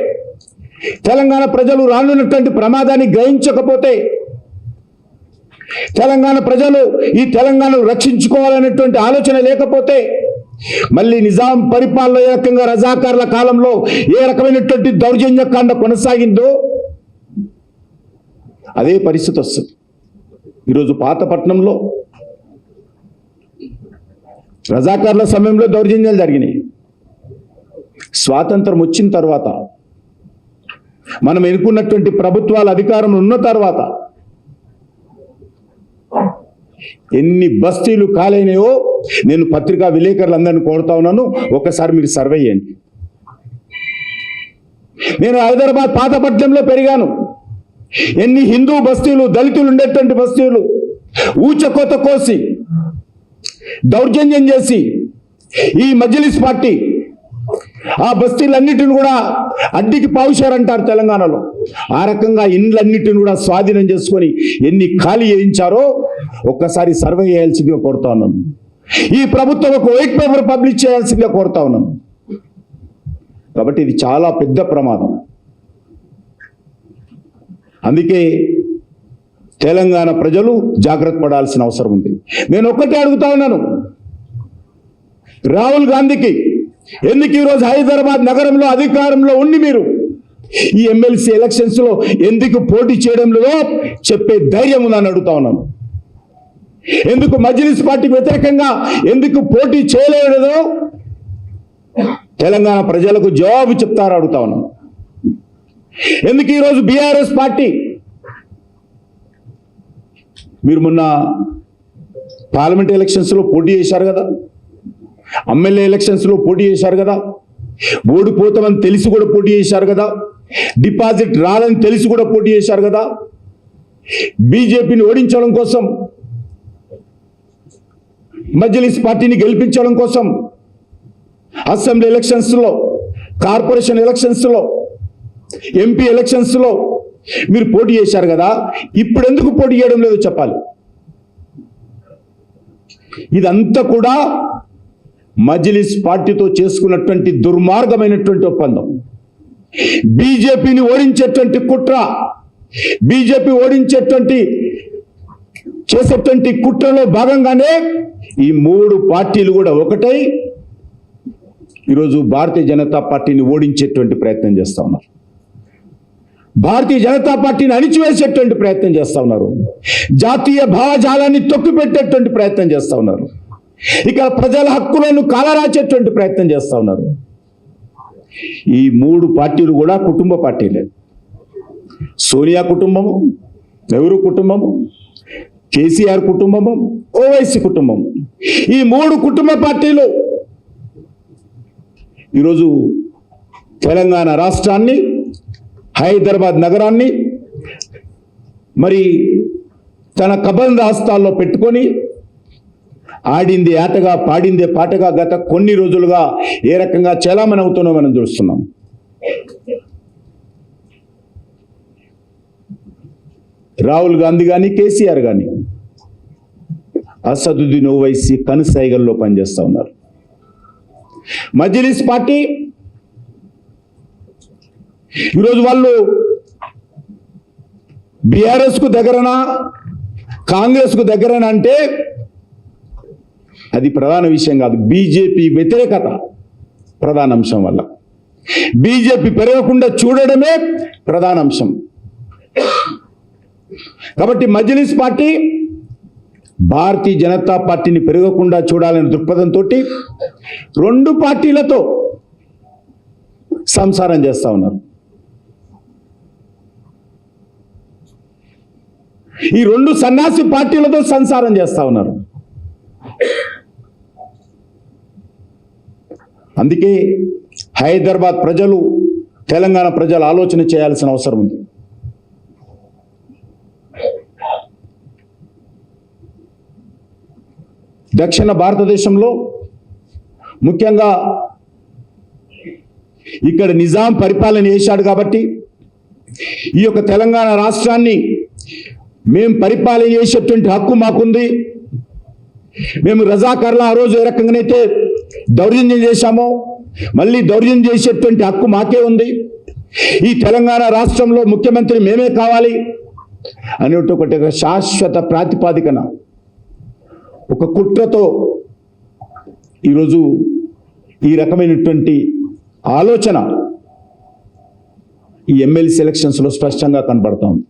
తెలంగాణ ప్రజలు రానున్నటువంటి ప్రమాదాన్ని గ్రహించకపోతే, తెలంగాణ ప్రజలు ఈ తెలంగాణను రక్షించుకోవాలనేటువంటి ఆలోచన లేకపోతే, మళ్ళీ నిజాం పరిపాలన ఏ రకంగా రజాకార్ల కాలంలో ఏ రకమైనటువంటి దౌర్జన్యకాండ కొనసాగిందో అదే పరిస్థితి వస్తుంది. ఈరోజు పాతపట్నంలో రజాకార్ల సమయంలో దౌర్జన్యాలు జరిగినాయి. స్వాతంత్రం వచ్చిన తర్వాత, మనం ఎన్నుకున్నటువంటి ప్రభుత్వాల అధికారం ఉన్న తర్వాత ఎన్ని బస్తీలు కాలైనాయో నేను పత్రికా విలేకరులందరినీ కోరుతా ఉన్నాను, ఒక్కసారి మీరు సర్వే చేయండి. నేను హైదరాబాద్ పాతపట్నంలో పెరిగాను. ఎన్ని హిందూ బస్తీలు, దళితులు ఉండేటువంటి బస్తీలు ఊచకోత కోసి దౌర్జన్యం చేసి ఈ మజ్లిస్ పార్టీ ఆ బస్తీలన్నిటిని కూడా అడ్డికి పావుశారంటారు తెలంగాణలో. ఆ రకంగా ఇండ్లన్నిటిని కూడా స్వాధీనం చేసుకొని ఎన్ని ఖాళీ చేయించారో ఒక్కసారి సర్వే చేయాల్సిందిగా కోరుతా ఉన్నాను. ఈ ప్రభుత్వం ఒక వైట్ పేపర్ పబ్లిష్ చేయాల్సిందిగా కోరుతా ఉన్నాను. కాబట్టి ఇది చాలా పెద్ద ప్రమాదం. అందుకే తెలంగాణ ప్రజలు జాగ్రత్త పడాల్సిన అవసరం ఉంది. నేను ఒక్కటే అడుగుతా ఉన్నాను, రాహుల్ గాంధీకి ఎందుకు ఈరోజు హైదరాబాద్ నగరంలో అధికారంలో ఉండి మీరు ఈ ఎమ్మెల్సీ ఎలక్షన్స్ లో ఎందుకు పోటీ చేయడం లేదో చెప్పే ధైర్యం ఉందని అడుగుతా ఉన్నాను. ఎందుకు మజ్లిస్ పార్టీకి వ్యతిరేకంగా ఎందుకు పోటీ చేయలేదో తెలంగాణ ప్రజలకు జవాబు చెప్తారు అడుగుతా ఉన్నాను. ఎందుకు ఈరోజు బీఆర్ఎస్ పార్టీ, మీరు మొన్న పార్లమెంట్ ఎలక్షన్స్లో పోటీ చేశారు కదా, ఎమ్మెల్యే ఎలక్షన్స్లో పోటీ చేశారు కదా, ఓడిపోతామని తెలిసి కూడా పోటీ చేశారు కదా, డిపాజిట్ రాదని తెలిసి కూడా పోటీ చేశారు కదా, బీజేపీని ఓడించడం కోసం, మజ్లిస్ పార్టీని గెలిపించడం కోసం అసెంబ్లీ ఎలక్షన్స్లో, కార్పొరేషన్ ఎలక్షన్స్లో, ఎంపీ ఎలక్షన్స్లో మీరు పోటీ చేశారు కదా, ఇప్పుడు ఎందుకు పోటీ చేయడం లేదో చెప్పాలి. ఇదంతా కూడా మజ్లిస్ పార్టీతో చేసుకున్నటువంటి దుర్మార్గమైనటువంటి ఒప్పందం, బీజేపీని ఓడించేటువంటి కుట్ర, బీజేపీ చేసేటువంటి కుట్రలో భాగంగానే ఈ మూడు పార్టీలు కూడా ఒకటై ఈరోజు భారతీయ జనతా పార్టీని ఓడించేటువంటి ప్రయత్నం చేస్తూ ఉన్నారు, భారతీయ జనతా పార్టీని అణిచివేసేటువంటి ప్రయత్నం చేస్తూ ఉన్నారు, జాతీయ భావజాలాన్ని తొక్కిపెట్టేటువంటి ప్రయత్నం చేస్తూ ఉన్నారు, ఇక ప్రజల హక్కులను కాలరాచేటువంటి ప్రయత్నం చేస్తూ ఉన్నారు. ఈ మూడు పార్టీలు కూడా కుటుంబ పార్టీలే. సోనియా కుటుంబము, నెహ్రూ కుటుంబము, కేసీఆర్ కుటుంబము, ఓవైసీ కుటుంబం, ఈ మూడు కుటుంబ పార్టీలు ఈరోజు తెలంగాణ రాష్ట్రాన్ని, హైదరాబాద్ నగరాన్ని మరి తన కబంధ హస్తాల్లో పెట్టుకొని ఆడింది ఆటగా, పాడిందే పాటగా గత కొన్ని రోజులుగా ఏ రకంగా చలామణి అవుతుందో మనం చూస్తున్నాం. రాహుల్ గాంధీ కానీ, కేసీఆర్ కానీ అసదుద్దీన్ ఓవైసీ కనుసైగల్లో పనిచేస్తూ ఉన్నారు. మజ్లిస్ పార్టీ ఈరోజు వాళ్ళు బీఆర్ఎస్కు దగ్గరనా, కాంగ్రెస్కు దగ్గరనా అంటే అది ప్రధాన విషయం కాదు. బీజేపీ వ్యతిరేకత ప్రధాన అంశం వల్ల బీజేపీ పెరగకుండా చూడడమే ప్రధాన అంశం. కాబట్టి మజ్లిస్ పార్టీ భారతీయ జనతా పార్టీని పెరగకుండా చూడాలనే దృక్పథంతో 2 పార్టీలతో సంసారం చేస్తూ ఉన్నారు. ఈ 2 సన్యాసి పార్టీలతో సంసారం చేస్తూ ఉన్నారు. అందుకే హైదరాబాద్ ప్రజలు, తెలంగాణ ప్రజలు ఆలోచన చేయాల్సిన అవసరం ఉంది. దక్షిణ భారతదేశంలో ముఖ్యంగా ఇక్కడ నిజాం పరిపాలన చేశాడు కాబట్టి ఈ యొక్క తెలంగాణ రాష్ట్రాన్ని మేము పరిపాలన చేసేటువంటి హక్కు మాకుంది. మేము రజాకర్ల ఆ రోజు ఏ రకంగానైతే దౌర్జన్యం చేశామో మళ్ళీ దౌర్జన్యం చేసేటువంటి హక్కు మాకే ఉంది. ఈ తెలంగాణ రాష్ట్రంలో ముఖ్యమంత్రి మేమే కావాలి అనేటువంటి ఒకటి శాశ్వత ప్రాతిపాదికన ఒక కుట్రతో ఈరోజు ఈ రకమైనటువంటి ఆలోచన ఈ ఎమ్మెల్సీ ఎలక్షన్స్లో స్పష్టంగా కనబడతా ఉంది.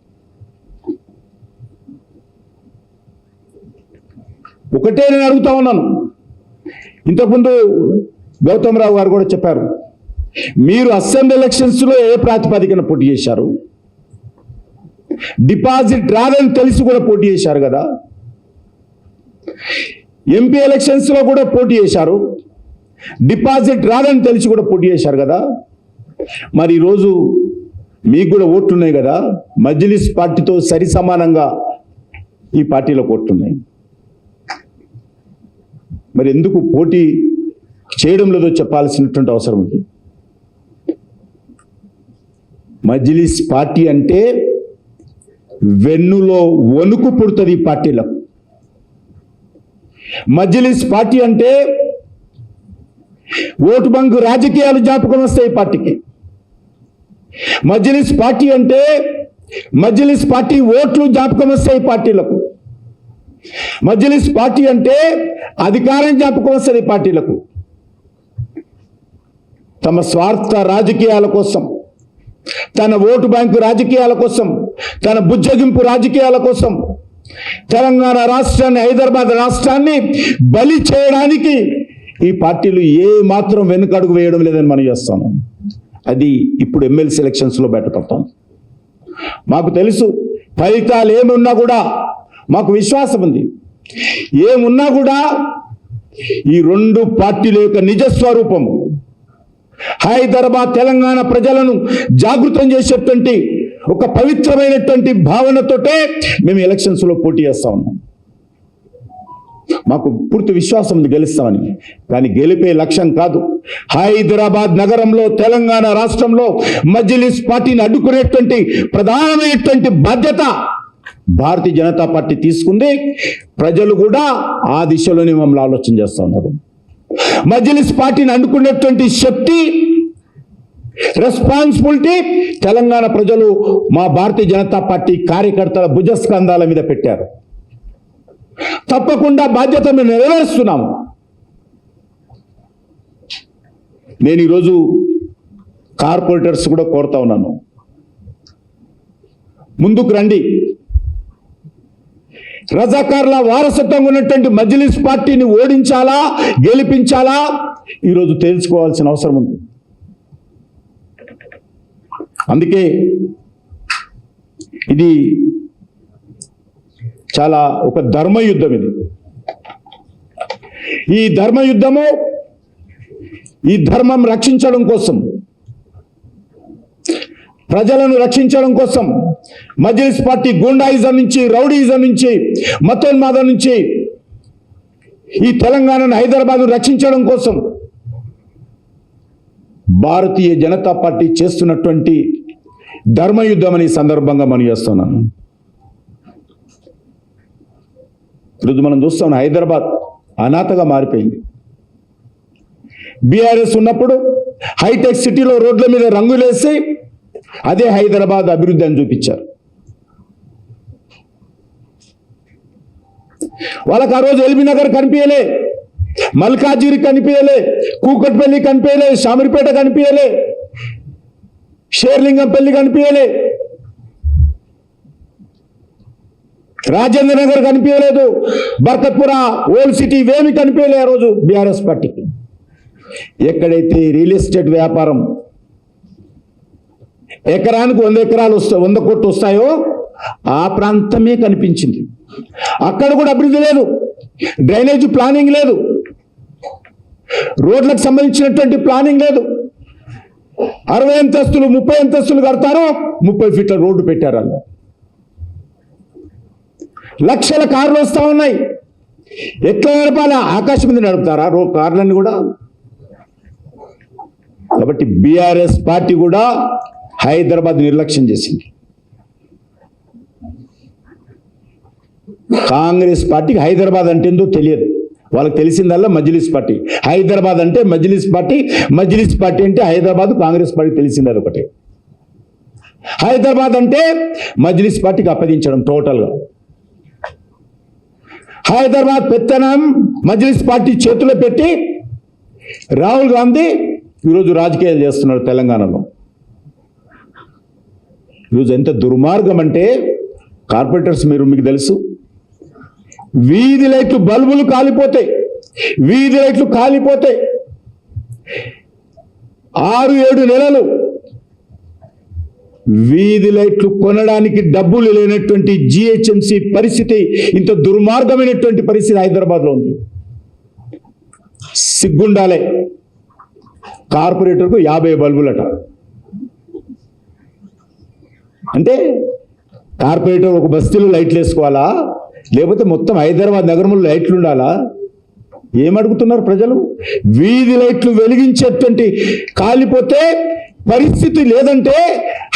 ఒకటే నేను అడుగుతా ఉన్నాను, ఇంతకుముందు గౌతమ్ రావు గారు కూడా చెప్పారు, మీరు అసెంబ్లీ ఎలక్షన్స్లో ఏ ప్రాతిపదికన పోటీ చేశారు? డిపాజిట్ రాదని తెలిసి కూడా పోటీ చేశారు కదా. ఎంపీ ఎలక్షన్స్లో కూడా పోటీ చేశారు, డిపాజిట్ రాదని తెలిసి కూడా పోటీ చేశారు కదా. మరి ఈరోజు మీకు కూడా ఓట్లున్నాయి కదా, మజ్లిస్ పార్టీతో సరి సమానంగా ఈ పార్టీలకు ఓట్లున్నాయి. మరి ఎందుకు పోటీ చేయడం లేదో చెప్పాల్సినటువంటి అవసరం ఉంది. మజ్లిస్ పార్టీ అంటే వెన్నులో వణుకు పుడుతుంది ఈ పార్టీలకు. మజ్లిస్ పార్టీ అంటే ఓటు బ్యాంకు రాజకీయాలు జ్ఞాపకం వస్తాయి ఈ పార్టీకి. మజ్లిస్ పార్టీ అంటే మజ్లిస్ పార్టీ ఓట్లు జ్ఞాపకం వస్తాయి పార్టీలకు. మజ్లిస్ పార్టీ అంటే అధికారం జ్ఞాపకం వస్తుంది పార్టీలకు. తమ స్వార్థ రాజకీయాల కోసం, తన ఓటు బ్యాంకు రాజకీయాల కోసం, తన బుజ్జగింపు రాజకీయాల కోసం తెలంగాణ రాష్ట్రాన్ని, హైదరాబాద్ రాష్ట్రాన్ని బలి చేయడానికి ఈ పార్టీలు ఏ మాత్రం వెనుకడుగు వేయడం లేదని మనం చేస్తాము. అది ఇప్పుడు ఎమ్మెల్సీ ఎలక్షన్స్లో బయటపడతాం. మాకు తెలుసు ఫలితాలు ఏమున్నా కూడా మాకు విశ్వాసం ఉంది. ఏమున్నా కూడా ఈ 2 పార్టీల యొక్క నిజస్వరూపం హైదరాబాద్ తెలంగాణ ప్రజలను జాగృతం చేసేటువంటి ఒక పవిత్రమైనటువంటి భావనతోటే మేము ఎలక్షన్స్లో పోటీ చేస్తా ఉన్నాం. మాకు పూర్తి విశ్వాసం ఉంది గెలుస్తామని. కానీ గెలిపే లక్ష్యం కాదు. హైదరాబాద్ నగరంలో, తెలంగాణ రాష్ట్రంలో మజ్లిస్ పార్టీని అడ్డుకునేటువంటి ప్రధానమైనటువంటి బాధ్యత భారతీయ జనతా పార్టీ తీసుకుంది. ప్రజలు కూడా ఆ దిశలోనే మమ్మల్ని ఆలోచన చేస్తూ ఉన్నారు. మజ్లిస్ పార్టీని అడ్డుకునేటువంటి శక్తి, రెస్పాన్సిబిలిటీ తెలంగాణ ప్రజలు మా భారతీయ జనతా పార్టీ కార్యకర్తల భుజస్కంధాల మీద పెట్టారు. తప్పకుండా బాధ్యత మేము నెరవేరుస్తున్నాము. నేను ఈరోజు కార్పొరేటర్స్ కూడా కోరుతా ఉన్నాను, ముందుకు రండి. రజాకార్ల వారసత్వంగా ఉన్నటువంటి మజ్లిస్ పార్టీని ఓడించాలా, గెలిపించాలా ఈరోజు తెలుసుకోవాల్సిన అవసరం ఉంది. అందుకే ఇది చాలా ఒక ధర్మయుద్ధం. ఈ ధర్మయుద్ధము, ఈ ధర్మం రక్షించడం కోసం, ప్రజలను రక్షించడం కోసం మజ్లిస్ పార్టీ గూండాయిజం నుంచి, రౌడీయిజం నుంచి, మతోన్మాదం నుంచి ఈ తెలంగాణను, హైదరాబాద్ను రక్షించడం కోసం భారతీయ జనతా పార్టీ చేస్తున్నటువంటి ధర్మయుద్ధం అనే సందర్భంగా మనం చేస్తున్నాను. ఈరోజు మనం చూస్తాం హైదరాబాద్ అనాథగా మారిపోయింది. బీఆర్ఎస్ ఉన్నప్పుడు హైటెక్ సిటీలో రోడ్ల మీద రంగులేసి అదే హైదరాబాద్ అభివృద్ధి అని చూపించారు. వాళ్ళకి ఆ రోజు ఎల్బీ నగర్ కనిపించలే, మల్కాజిగిరి కనిపించలే, కూకట్పల్లి కనిపించలే, శామరిపేట కనిపించలే, షేర్లింగంపల్లి కనిపించలే, రాజేంద్ర నగర్ కనిపించలేదు, బర్కత్పుర, ఓల్డ్ సిటీ ఇవేమి కనిపించలే ఆ రోజు బీఆర్ఎస్ పార్టీకి. ఎక్కడైతే రియల్ ఎస్టేట్ వ్యాపారం ఎకరానికి 100 ఎకరాలు 100 కోట్లు వస్తాయో ఆ ప్రాంతమే కనిపించింది. అక్కడ కూడా అభివృద్ధి లేదు, డ్రైనేజ్ ప్లానింగ్ లేదు, రోడ్లకు సంబంధించినటువంటి ప్లానింగ్ లేదు. 60 అంతస్తులు 30 అంతస్తులు కడతారు, 30 ఫీట్ల రోడ్డు పెట్టారు. అలా లక్షల కార్లు వస్తూ ఉన్నాయి. ఎట్లా నడపాలి? ఆకాశం మీద నడుపుతారా కార్లన్నీ కూడా? కాబట్టి బీఆర్ఎస్ పార్టీ కూడా హైదరాబాద్ నిర్లక్ష్యం చేసింది. కాంగ్రెస్ పార్టీకి హైదరాబాద్ అంటే ఏందో తెలియదు. వాళ్ళకి తెలిసిందల్లా మజ్లిస్ పార్టీ. హైదరాబాద్ అంటే మజ్లిస్ పార్టీ, మజ్లిస్ పార్టీ అంటే హైదరాబాద్. కాంగ్రెస్ పార్టీ తెలిసింది అదొకటే. హైదరాబాద్ అంటే మజ్లిస్ పార్టీకి అప్పగించడం టోటల్గా. హైదరాబాద్ పెత్తనం మజ్లిస్ పార్టీ చేతిలో పెట్టి రాహుల్ గాంధీ ఈరోజు రాజకీయాలు చేస్తున్నాడు తెలంగాణలో. ఈరోజు ఎంత దుర్మార్గం అంటే, కార్పొరేటర్స్ మీకు తెలుసు, వీధి లైట్లు బల్బులు కాలిపోతాయి, వీధి లైట్లు కాలిపోతాయి. 6-7 నెలలు వీధి లైట్లు కొనడానికి డబ్బులు లేనటువంటి జిహెచ్ఎంసి పరిస్థితి, ఇంత దుర్మార్గమైనటువంటి పరిస్థితి హైదరాబాద్లో ఉంది. సిగ్గుండాలే. కార్పొరేటర్కు 50 బల్బులట. అంటే కార్పొరేటర్ ఒక బస్తీలో లైట్లు వేసుకోవాలా, లేకపోతే మొత్తం హైదరాబాద్ నగరంలో లైట్లు ఉండాలా? ఏమడుగుతున్నారు ప్రజలు? వీధి లైట్లు వెలిగించేటువంటి కాలిపోతే పరిస్థితి లేదంటే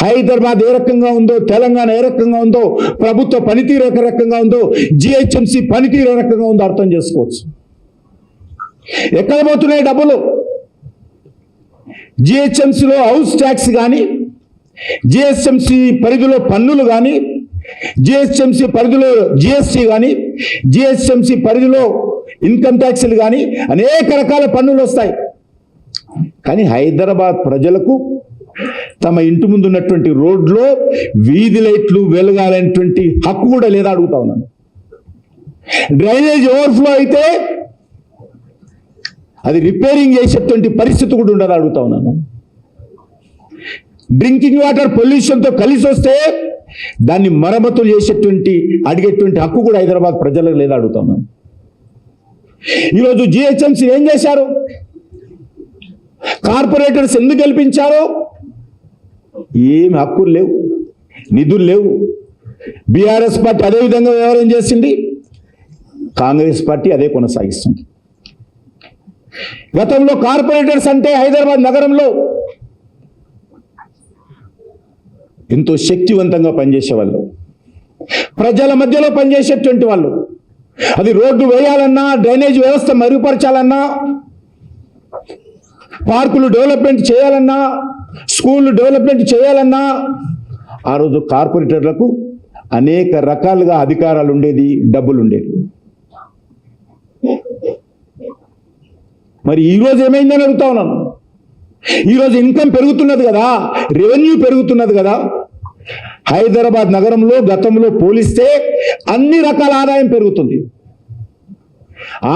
హైదరాబాద్ ఏ రకంగా ఉందో, తెలంగాణ ఏ రకంగా ఉందో, ప్రభుత్వ పనితీరు ఏ రకంగా ఉందో, జిహెచ్ఎంసి పనితీరు ఏ రకంగా ఉందో అర్థం చేసుకోవచ్చు. ఎక్కడ పోతున్నాయి డబ్బులు? జిహెచ్ఎంసిలో హౌస్ ట్యాక్స్ కానీ, జిహెచ్ఎంసి పరిధిలో పన్నులు కానీ, జిహెచ్ఎంసి పరిధిలో జిఎస్టీ కానీ, జిహెచ్ఎంసి పరిధిలో ఇన్కమ్ ట్యాక్స్లు కానీ అనేక రకాల పన్నులు వస్తాయి. కానీ హైదరాబాద్ ప్రజలకు తమ ఇంటి ముందు ఉన్నటువంటి రోడ్లో వీధి లైట్లు వెలగాలనేటువంటి హక్కు కూడా లేదా అడుగుతా ఉన్నాను. డ్రైనేజ్ ఓవర్ఫ్లో అయితే అది రిపేరింగ్ చేసేటువంటి పరిస్థితి కూడా ఉండదు అడుగుతా ఉన్నాను. డ్రింకింగ్ వాటర్ పొల్యూషన్తో కలిసి వస్తే దాన్ని మరమ్మతులు చేసేటువంటి అడిగేటువంటి హక్కు కూడా హైదరాబాద్ ప్రజలకు లేదా అడుగుతా ఉన్నాను. ఈరోజు జిహెచ్ఎంసీ ఏం చేశారు? కార్పొరేటర్స్ ఎందుకు గెలిపించారు? ఏమి హక్కులు లేవు, నిధులు లేవు. బీఆర్ఎస్ పార్టీ అదే విధంగా వ్యవహారం చేసింది, కాంగ్రెస్ పార్టీ అదే కొనసాగిస్తుంది. గతంలో కార్పొరేటర్స్ అంటే హైదరాబాద్ నగరంలో ఎంతో శక్తివంతంగా పనిచేసేవాళ్ళు, ప్రజల మధ్యలో పనిచేసేటువంటి వాళ్ళు. అది రోడ్డు వేయాలన్నా, డ్రైనేజ్ వ్యవస్థ మెరుగుపరచాలన్నా, పార్కులు డెవలప్మెంట్ చేయాలన్నా, స్కూళ్ళు డెవలప్మెంట్ చేయాలన్నా ఆ రోజు కార్పొరేటర్లకు అనేక రకాలుగా అధికారాలు ఉండేది, డబ్బులు ఉండేది. మరి ఈరోజు ఏమైందని అడుగుతా ఉన్నాను. ఈరోజు ఇన్కమ్ పెరుగుతున్నది కదా, రెవెన్యూ పెరుగుతున్నది కదా. హైదరాబాద్ నగరంలో గతంలో పోలిస్తే అన్ని రకాల ఆదాయం పెరుగుతుంది.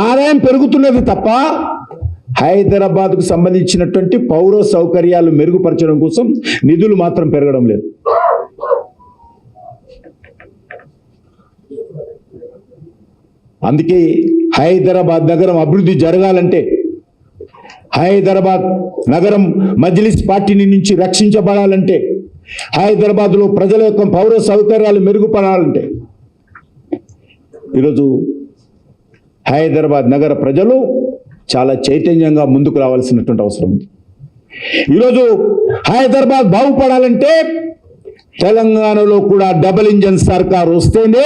ఆదాయం పెరుగుతున్నది తప్ప హైదరాబాద్కు సంబంధించినటువంటి పౌర సౌకర్యాలు మెరుగుపరచడం కోసం నిధులు మాత్రం పెరగడం లేదు. అందుకే హైదరాబాద్ నగరం అభివృద్ధి జరగాలంటే, హైదరాబాద్ నగరం మజ్లిస్ పార్టీని నుంచి రక్షించబడాలంటే, హైదరాబాద్లో ప్రజల యొక్క పౌర సౌకర్యాలు మెరుగుపడాలంటే ఈరోజు హైదరాబాద్ నగర ప్రజలు చాలా చైతన్యంగా ముందుకు రావాల్సినటువంటి అవసరం ఉంది. ఈరోజు హైదరాబాద్ బాగుపడాలంటే తెలంగాణలో కూడా డబుల్ ఇంజన్ సర్కార్ వస్తేనే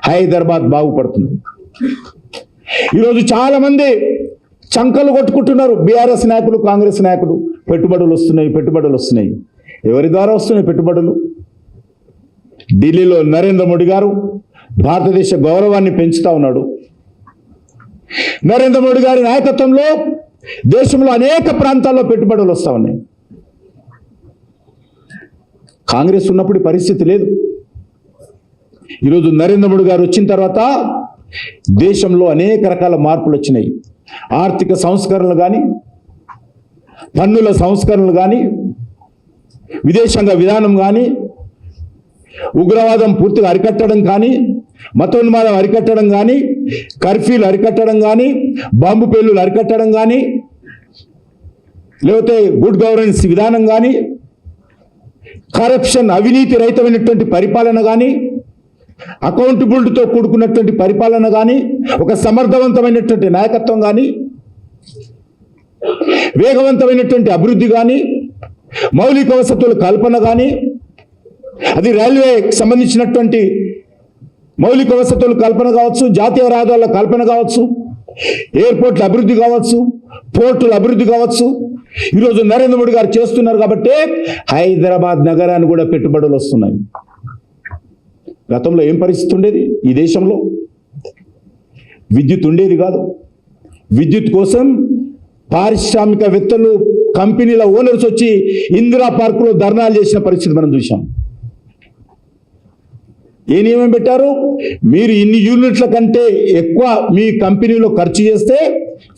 హైదరాబాద్ బాగుపడుతుంది. ఈరోజు చాలా మంది చంకలు కొట్టుకుంటున్నారు, బీఆర్ఎస్ నాయకులు, కాంగ్రెస్ నాయకులు. పెట్టుబడులు వస్తున్నాయి. ఎవరి ద్వారా వస్తున్నాయి పెట్టుబడులు? ఢిల్లీలో నరేంద్ర మోడీ గారు భారతదేశ గౌరవాన్ని పెంచుతా ఉన్నాడు. నరేంద్ర మోడీ గారి నాయకత్వంలో దేశంలో అనేక ప్రాంతాల్లో పెట్టుబడులు వస్తూ ఉన్నాయి. కాంగ్రెస్ ఉన్నప్పుడు పరిస్థితి లేదు. ఈరోజు నరేంద్ర మోడీ గారు వచ్చిన తర్వాత దేశంలో అనేక రకాల మార్పులు వచ్చినాయి. ఆర్థిక సంస్కరణలు కానీ, పన్నుల సంస్కరణలు కానీ, విదేశాంగ విధానం కానీ, ఉగ్రవాదం పూర్తిగా అరికట్టడం కానీ, మతోన్మాదం అరికట్టడం కానీ, కర్ఫ్యూలు అరికట్టడం కానీ, బాంబు పేలులు అరికట్టడం కానీ, లేకపోతే గుడ్ గవర్నెన్స్ విధానం కానీ, కరప్షన్ అవినీతి రహితమైనటువంటి పరిపాలన కానీ, అకౌంటబిలిటీతో కూడుకున్నటువంటి పరిపాలన కానీ, ఒక సమర్థవంతమైనటువంటి నాయకత్వం కానీ, వేగవంతమైనటువంటి అభివృద్ధి కానీ, మౌలిక వసతుల కల్పన కానీ, అది రైల్వేకి సంబంధించినటువంటి మౌలిక వసతుల కల్పన కావచ్చు, జాతీయ రహదారుల కల్పన కావచ్చు, ఎయిర్పోర్ట్ల అభివృద్ధి కావచ్చు, పోర్టుల అభివృద్ధి కావచ్చు, ఈరోజు నరేంద్ర మోడీ గారు చేస్తున్నారు కాబట్టి హైదరాబాద్ నగరాన్ని కూడా పెట్టుబడులు వస్తున్నాయి. గతంలో ఏం పరిస్థితి ఉండేది? ఈ దేశంలో విద్యుత్ ఉండేది కాదు. విద్యుత్ కోసం పారిశ్రామికవేత్తలు, కంపెనీల ఓనర్స్ వచ్చి ఇందిరా పార్కులో ధర్నాలు చేసిన పరిస్థితి మనం చూసాం. ఏ నియమం పెట్టారు? మీరు ఇన్ని యూనిట్ల కంటే ఎక్కువ మీ కంపెనీలో ఖర్చు చేస్తే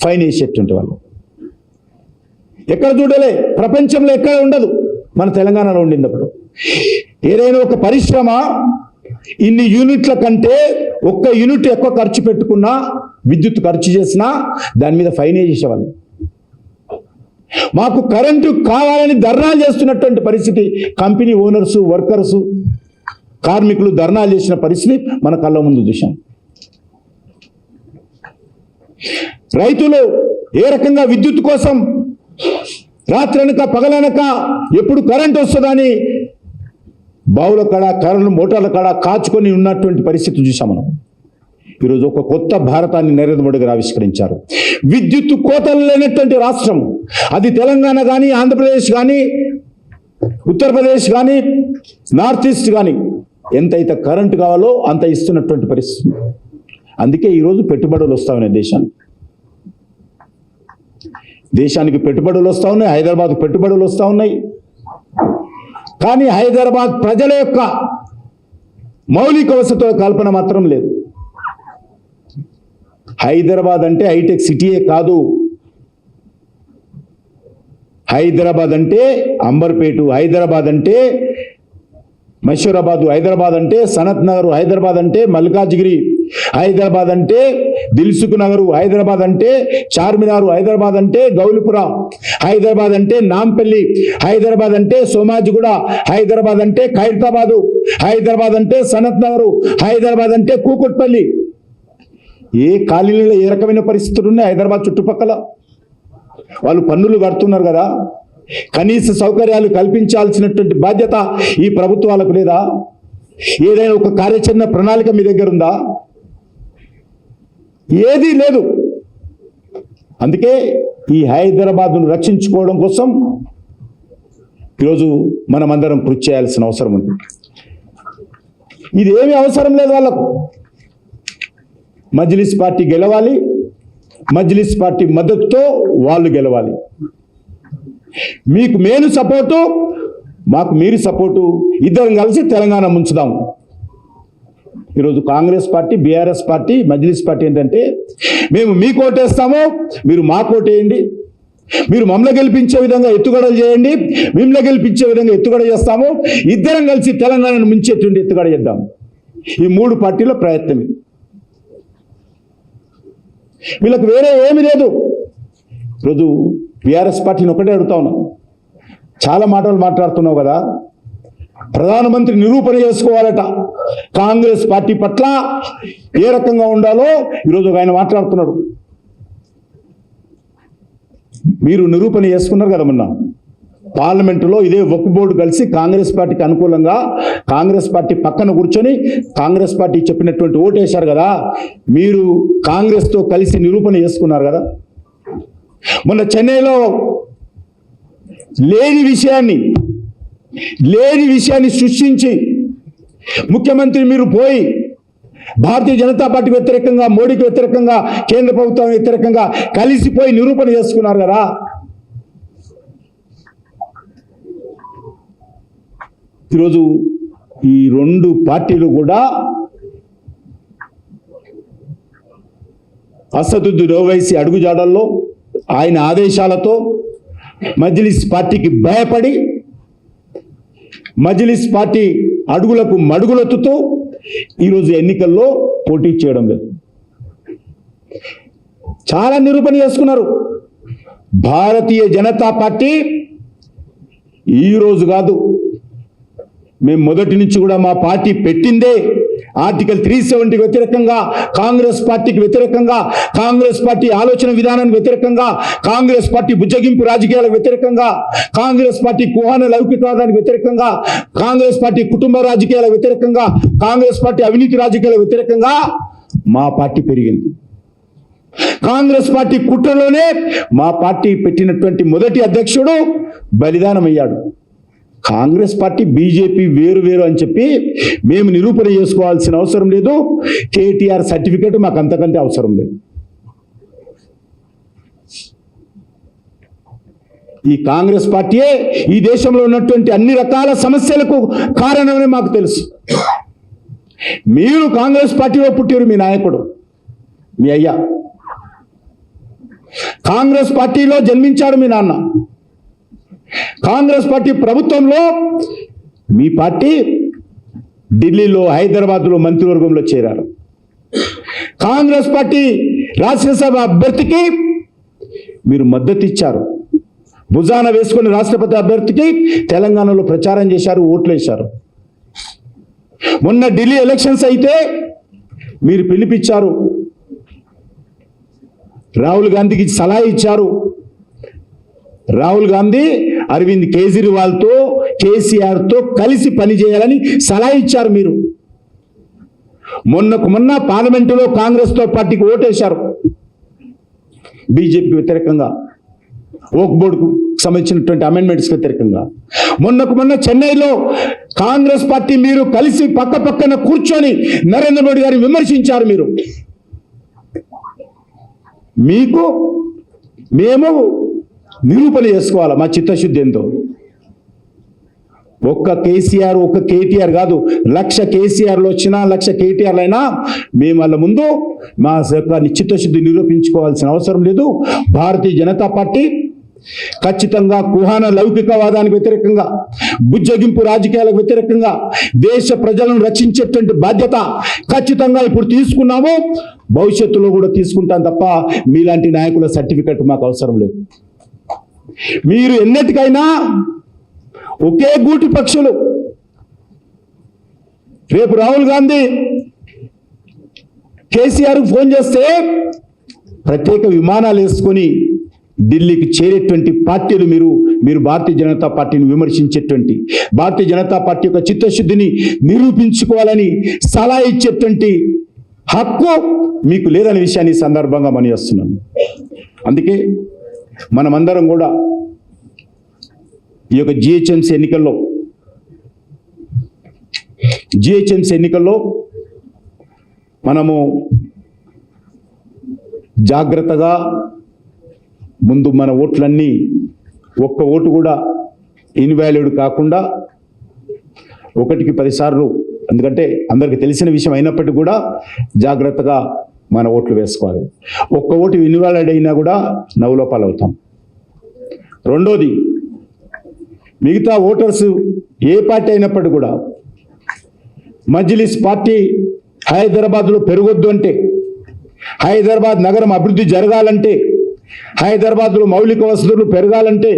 ఫైన్ వేసేటువంటి వాళ్ళు. ఎక్కడ చూడలే, ప్రపంచంలో ఎక్కడ ఉండదు, మన తెలంగాణలో ఉండింది. అప్పుడు ఏదైనా ఒక పరిశ్రమ ఇన్ని యూనిట్ల కంటే ఒక్క యూనిట్ ఎక్కువ ఖర్చు పెట్టుకున్నా, విద్యుత్ ఖర్చు చేసినా దాని మీద ఫైన్ వేసేసేవాళ్ళు. మాకు కరెంటు కావాలని ధర్నాలు చేస్తున్నటువంటి పరిస్థితి, కంపెనీ ఓనర్సు, వర్కర్సు, కార్మికులు ధర్నాలు చేసిన పరిస్థితి మన కళ్ళ ముందు చూశాం. రైతులు ఏ రకంగా విద్యుత్ కోసం రాత్రనక పగలనక ఎప్పుడు కరెంట్ వస్తుందని బావుల కాడ, కరెంటు మోటార్ల కాడ కాచుకొని ఉన్నటువంటి పరిస్థితి చూసాం మనం. ఈరోజు ఒక కొత్త భారతాన్ని నరేంద్ర మోడీ గారు ఆవిష్కరించారు. విద్యుత్ కోతలు లేనటువంటి రాష్ట్రం అది తెలంగాణ కానీ, ఆంధ్రప్రదేశ్ కానీ, ఉత్తరప్రదేశ్ కానీ, నార్త్ ఈస్ట్ కానీ ఎంతైతే కరెంటు కావాలో అంత ఇస్తున్నటువంటి పరిస్థితి. అందుకే ఈరోజు పెట్టుబడులు వస్తూ ఉన్నాయి దేశానికి పెట్టుబడులు వస్తూ ఉన్నాయి, హైదరాబాద్ పెట్టుబడులు వస్తూ ఉన్నాయి. కానీ హైదరాబాద్ ప్రజల యొక్క మౌలిక వసతుల కల్పన మాత్రం లేదు. హైదరాబాద్ అంటే హైటెక్ సిటీయే కాదు. హైదరాబాద్ అంటే అంబర్పేటు, హైదరాబాద్ అంటే మషూరాబాదు, హైదరాబాద్ అంటే సనత్ నగర్, హైదరాబాద్ అంటే మల్కాజ్గిరి, హైదరాబాద్ అంటే దిల్సుఖ్ నగరు, హైదరాబాద్ అంటే చార్మినారు, హైదరాబాద్ అంటే గౌలిపుర, హైదరాబాద్ అంటే నాంపల్లి, హైదరాబాద్ అంటే సోమాజిగూడ, హైదరాబాద్ అంటే ఖైరతాబాదు, హైదరాబాద్ అంటే సనత్ నగరు, హైదరాబాద్ అంటే కూకట్పల్లి. ఏ కాలనీలో ఏ రకమైన పరిస్థితులు ఉన్నాయి హైదరాబాద్ చుట్టుపక్కల? వాళ్ళు పన్నులు కడుతున్నారు కదా, కనీస సౌకర్యాలు కల్పించాల్సినటువంటి బాధ్యత ఈ ప్రభుత్వాలకు లేదా? ఏదైనా ఒక కార్యాచరణ ప్రణాళిక మీ దగ్గర ఉందా? ఏదీ లేదు. అందుకే ఈ హైదరాబాద్ను రక్షించుకోవడం కోసం ఈరోజు మనమందరం కృషి చేయాల్సిన అవసరం ఉంది. ఇది ఏమీ అవసరం లేదు వాళ్ళకు. మజ్లిస్ పార్టీ గెలవాలి, మజ్లిస్ పార్టీ మద్దతుతో వాళ్ళు గెలవాలి. మీకు మేము సపోర్టు, మాకు మీరు సపోర్టు, ఇద్దరం కలిసి తెలంగాణ ముంచుదాం. ఈరోజు Congress party, BRS party, Majlis party ఏంటంటే మేము మీకు ఓటేస్తాము, మీరు మాకు ఓటేయండి, మీరు మమ్మల్ని గెలిపించే విధంగా ఎత్తుగడలు చేయండి, మిమ్మల్ని గెలిపించే విధంగా ఎత్తుగడ చేస్తాము, ఇద్దరం కలిసి తెలంగాణను ముంచేటువంటి ఎత్తుగడ చేద్దాం. ఈ మూడు పార్టీల ప్రయత్నం. వీళ్ళకి వేరే ఏమీ లేదు. ఈరోజు బీఆర్ఎస్ పార్టీని ఒకటే అడుగుతా ఉన్నాం, చాలా మాటలు మాట్లాడుతున్నావు కదా, ప్రధానమంత్రి నిరూపణ చేసుకోవాలట కాంగ్రెస్ పార్టీ పట్ల ఏ రకంగా ఉండాలో. ఈరోజు ఆయన మాట్లాడుతున్నాడు. మీరు నిరూపణ చేసుకున్నారు కదా మొన్న పార్లమెంటులో, ఇదే వక్ఫ్ బోర్డు కలిసి కాంగ్రెస్ పార్టీకి అనుకూలంగా కాంగ్రెస్ పార్టీ పక్కన కూర్చొని కాంగ్రెస్ పార్టీ చెప్పినటువంటి ఓటేశారు కదా, మీరు కాంగ్రెస్తో కలిసి నిరూపణ చేసుకున్నారు కదా. మొన్న చెన్నైలో లేని విషయాన్ని సృష్టించి ముఖ్యమంత్రి మీరు పోయి భారతీయ జనతా పార్టీకి వ్యతిరేకంగా, మోడీకి వ్యతిరేకంగా, కేంద్ర ప్రభుత్వం వ్యతిరేకంగా కలిసిపోయి నిరూపణ చేసుకున్నారు కదా. ఈరోజు ఈ రెండు పార్టీలు కూడా అసదుద్దీన్ ఓవైసీ అడుగుజాడల్లో, ఆయన ఆదేశాలతో మజ్లిస్ పార్టీకి భయపడి, మజ్లిస్ పార్టీ అడుగులకు మడుగులొత్తుతూ ఈరోజు ఎన్నికల్లో పోటీ చేయడం లేదు. చాలా నిరూపణ చేసుకున్నారు. భారతీయ జనతా పార్టీ ఈరోజు కాదు, మేము మొదటి నుంచి కూడా మా పార్టీ పెట్టిందే ఆర్టికల్ 370 వ్యతిరేకంగా, కాంగ్రెస్ పార్టీకి వ్యతిరేకంగా, కాంగ్రెస్ పార్టీ ఆలోచన విధానానికి వ్యతిరేకంగా, కాంగ్రెస్ పార్టీ బుజ్జగింపు రాజకీయాలకు వ్యతిరేకంగా, కాంగ్రెస్ పార్టీ కుహాన లౌకికవాదానికి వ్యతిరేకంగా, కాంగ్రెస్ పార్టీ కుటుంబ రాజకీయాలకు వ్యతిరేకంగా, కాంగ్రెస్ పార్టీ అవినీతి రాజకీయాలకు వ్యతిరేకంగా మా పార్టీ పెరిగింది. కాంగ్రెస్ పార్టీ కుట్రలోనే మా పార్టీ పెట్టినటువంటి మొదటి అధ్యక్షుడు బలిదానమయ్యాడు. కాంగ్రెస్ పార్టీ, బీజేపీ వేరు వేరు అని చెప్పి మేము నిరూపణ చేసుకోవాల్సిన అవసరం లేదు. కేటీఆర్ సర్టిఫికేట్ మాకు అంతకంటే అవసరం లేదు. ఈ కాంగ్రెస్ పార్టీయే ఈ దేశంలో ఉన్నటువంటి అన్ని రకాల సమస్యలకు కారణమని మాకు తెలుసు. మీరు కాంగ్రెస్ పార్టీలో పుట్టారు, మీ నాయకుడు, మీ అయ్యా కాంగ్రెస్ పార్టీలో జన్మించాడు, మీ నాన్న కాంగ్రెస్ పార్టీ ప్రభుత్వంలో, మీ పార్టీ ఢిల్లీలో, హైదరాబాద్లో మంత్రివర్గంలో చేరారు. కాంగ్రెస్ పార్టీ రాజ్యసభ అభ్యర్థికి మీరు మద్దతు ఇచ్చారు. భుజాన వేసుకుని రాష్ట్రపతి అభ్యర్థికి తెలంగాణలో ప్రచారం చేశారు, ఓట్లు వేశారు. మొన్న ఢిల్లీ ఎలక్షన్స్ అయితే మీరు పిలిపించారు, రాహుల్ గాంధీకి సలహా ఇచ్చారు. రాహుల్ గాంధీ అరవింద్ కేజ్రీవాల్తో, కేసీఆర్తో కలిసి పనిచేయాలని సలహా ఇచ్చారు. మీరు మొన్న పార్లమెంటులో కాంగ్రెస్తో పార్టీకి ఓటేశారు, బీజేపీకి వ్యతిరేకంగా, ఓక్ బోర్డుకు సంబంధించినటువంటి అమెండ్మెంట్స్ వ్యతిరేకంగా. మొన్న చెన్నైలో కాంగ్రెస్ పార్టీ మీరు కలిసి పక్క పక్కన కూర్చొని నరేంద్ర మోడీ గారిని విమర్శించారు. మీరు మీకు మేము నిరూపణ చేసుకోవాలి మా చిత్తశుద్ధి ఏందో. ఒక్క కేసీఆర్, ఒక్క కేటీఆర్ కాదు, 1,00,000 కేసీఆర్లు వచ్చినా, 1,00,000 కేటీఆర్లు అయినా మేము వాళ్ళ ముందు మా యొక్క చిత్తశుద్ధి నిరూపించుకోవాల్సిన అవసరం లేదు. భారతీయ జనతా పార్టీ ఖచ్చితంగా కుహాన లౌకికవాదానికి వ్యతిరేకంగా, బుజ్జగింపు రాజకీయాలకు వ్యతిరేకంగా దేశ ప్రజలను రక్షించేటువంటి బాధ్యత ఖచ్చితంగా ఇప్పుడు తీసుకున్నాము, భవిష్యత్తులో కూడా తీసుకుంటాం. తప్ప మీలాంటి నాయకుల సర్టిఫికెట్ మాకు అవసరం లేదు. మీరు ఎన్నటికైనా ఒకే గూటి పక్షులు. రేపు రాహుల్ గాంధీ కేసీఆర్కు ఫోన్ చేస్తే ప్రత్యేక విమానాలు వేసుకొని ఢిల్లీకి చేరేటువంటి పార్టీలు మీరు భారతీయ జనతా పార్టీని విమర్శించేటువంటి, భారతీయ జనతా పార్టీ యొక్క చిత్తశుద్ధిని నిరూపించుకోవాలని సలహా ఇచ్చేటువంటి హక్కు మీకు లేదనే విషయాన్ని ఈ సందర్భంగా మనవిస్తున్నాను. అందుకే మనమందరం కూడా ఈ యొక్క జిహెచ్ఎంసీ ఎన్నికల్లో మనము జాగ్రత్తగా ముందు మన ఓట్లన్నీ ఒక్క ఓటు కూడా ఇన్వాలిడ్ కాకుండా 1కి 10 సార్లు, ఎందుకంటే అందరికీ తెలిసిన విషయం అయినప్పటికీ కూడా జాగ్రత్తగా మన ఓట్లు వేసుకోవాలి. ఒక్క ఓటు ఇన్వాలిడ్ అయినా కూడా నవ్వులోపాలు అవుతాం. రెండోది, మిగతా ఓటర్స్ ఏ పార్టీ అయినప్పటికీ కూడా మజ్లిస్ పార్టీ హైదరాబాద్లో పెరగొద్దు అంటే, హైదరాబాద్ నగరం అభివృద్ధి జరగాలంటే, హైదరాబాద్లో మౌలిక వసతులు పెరగాలంటే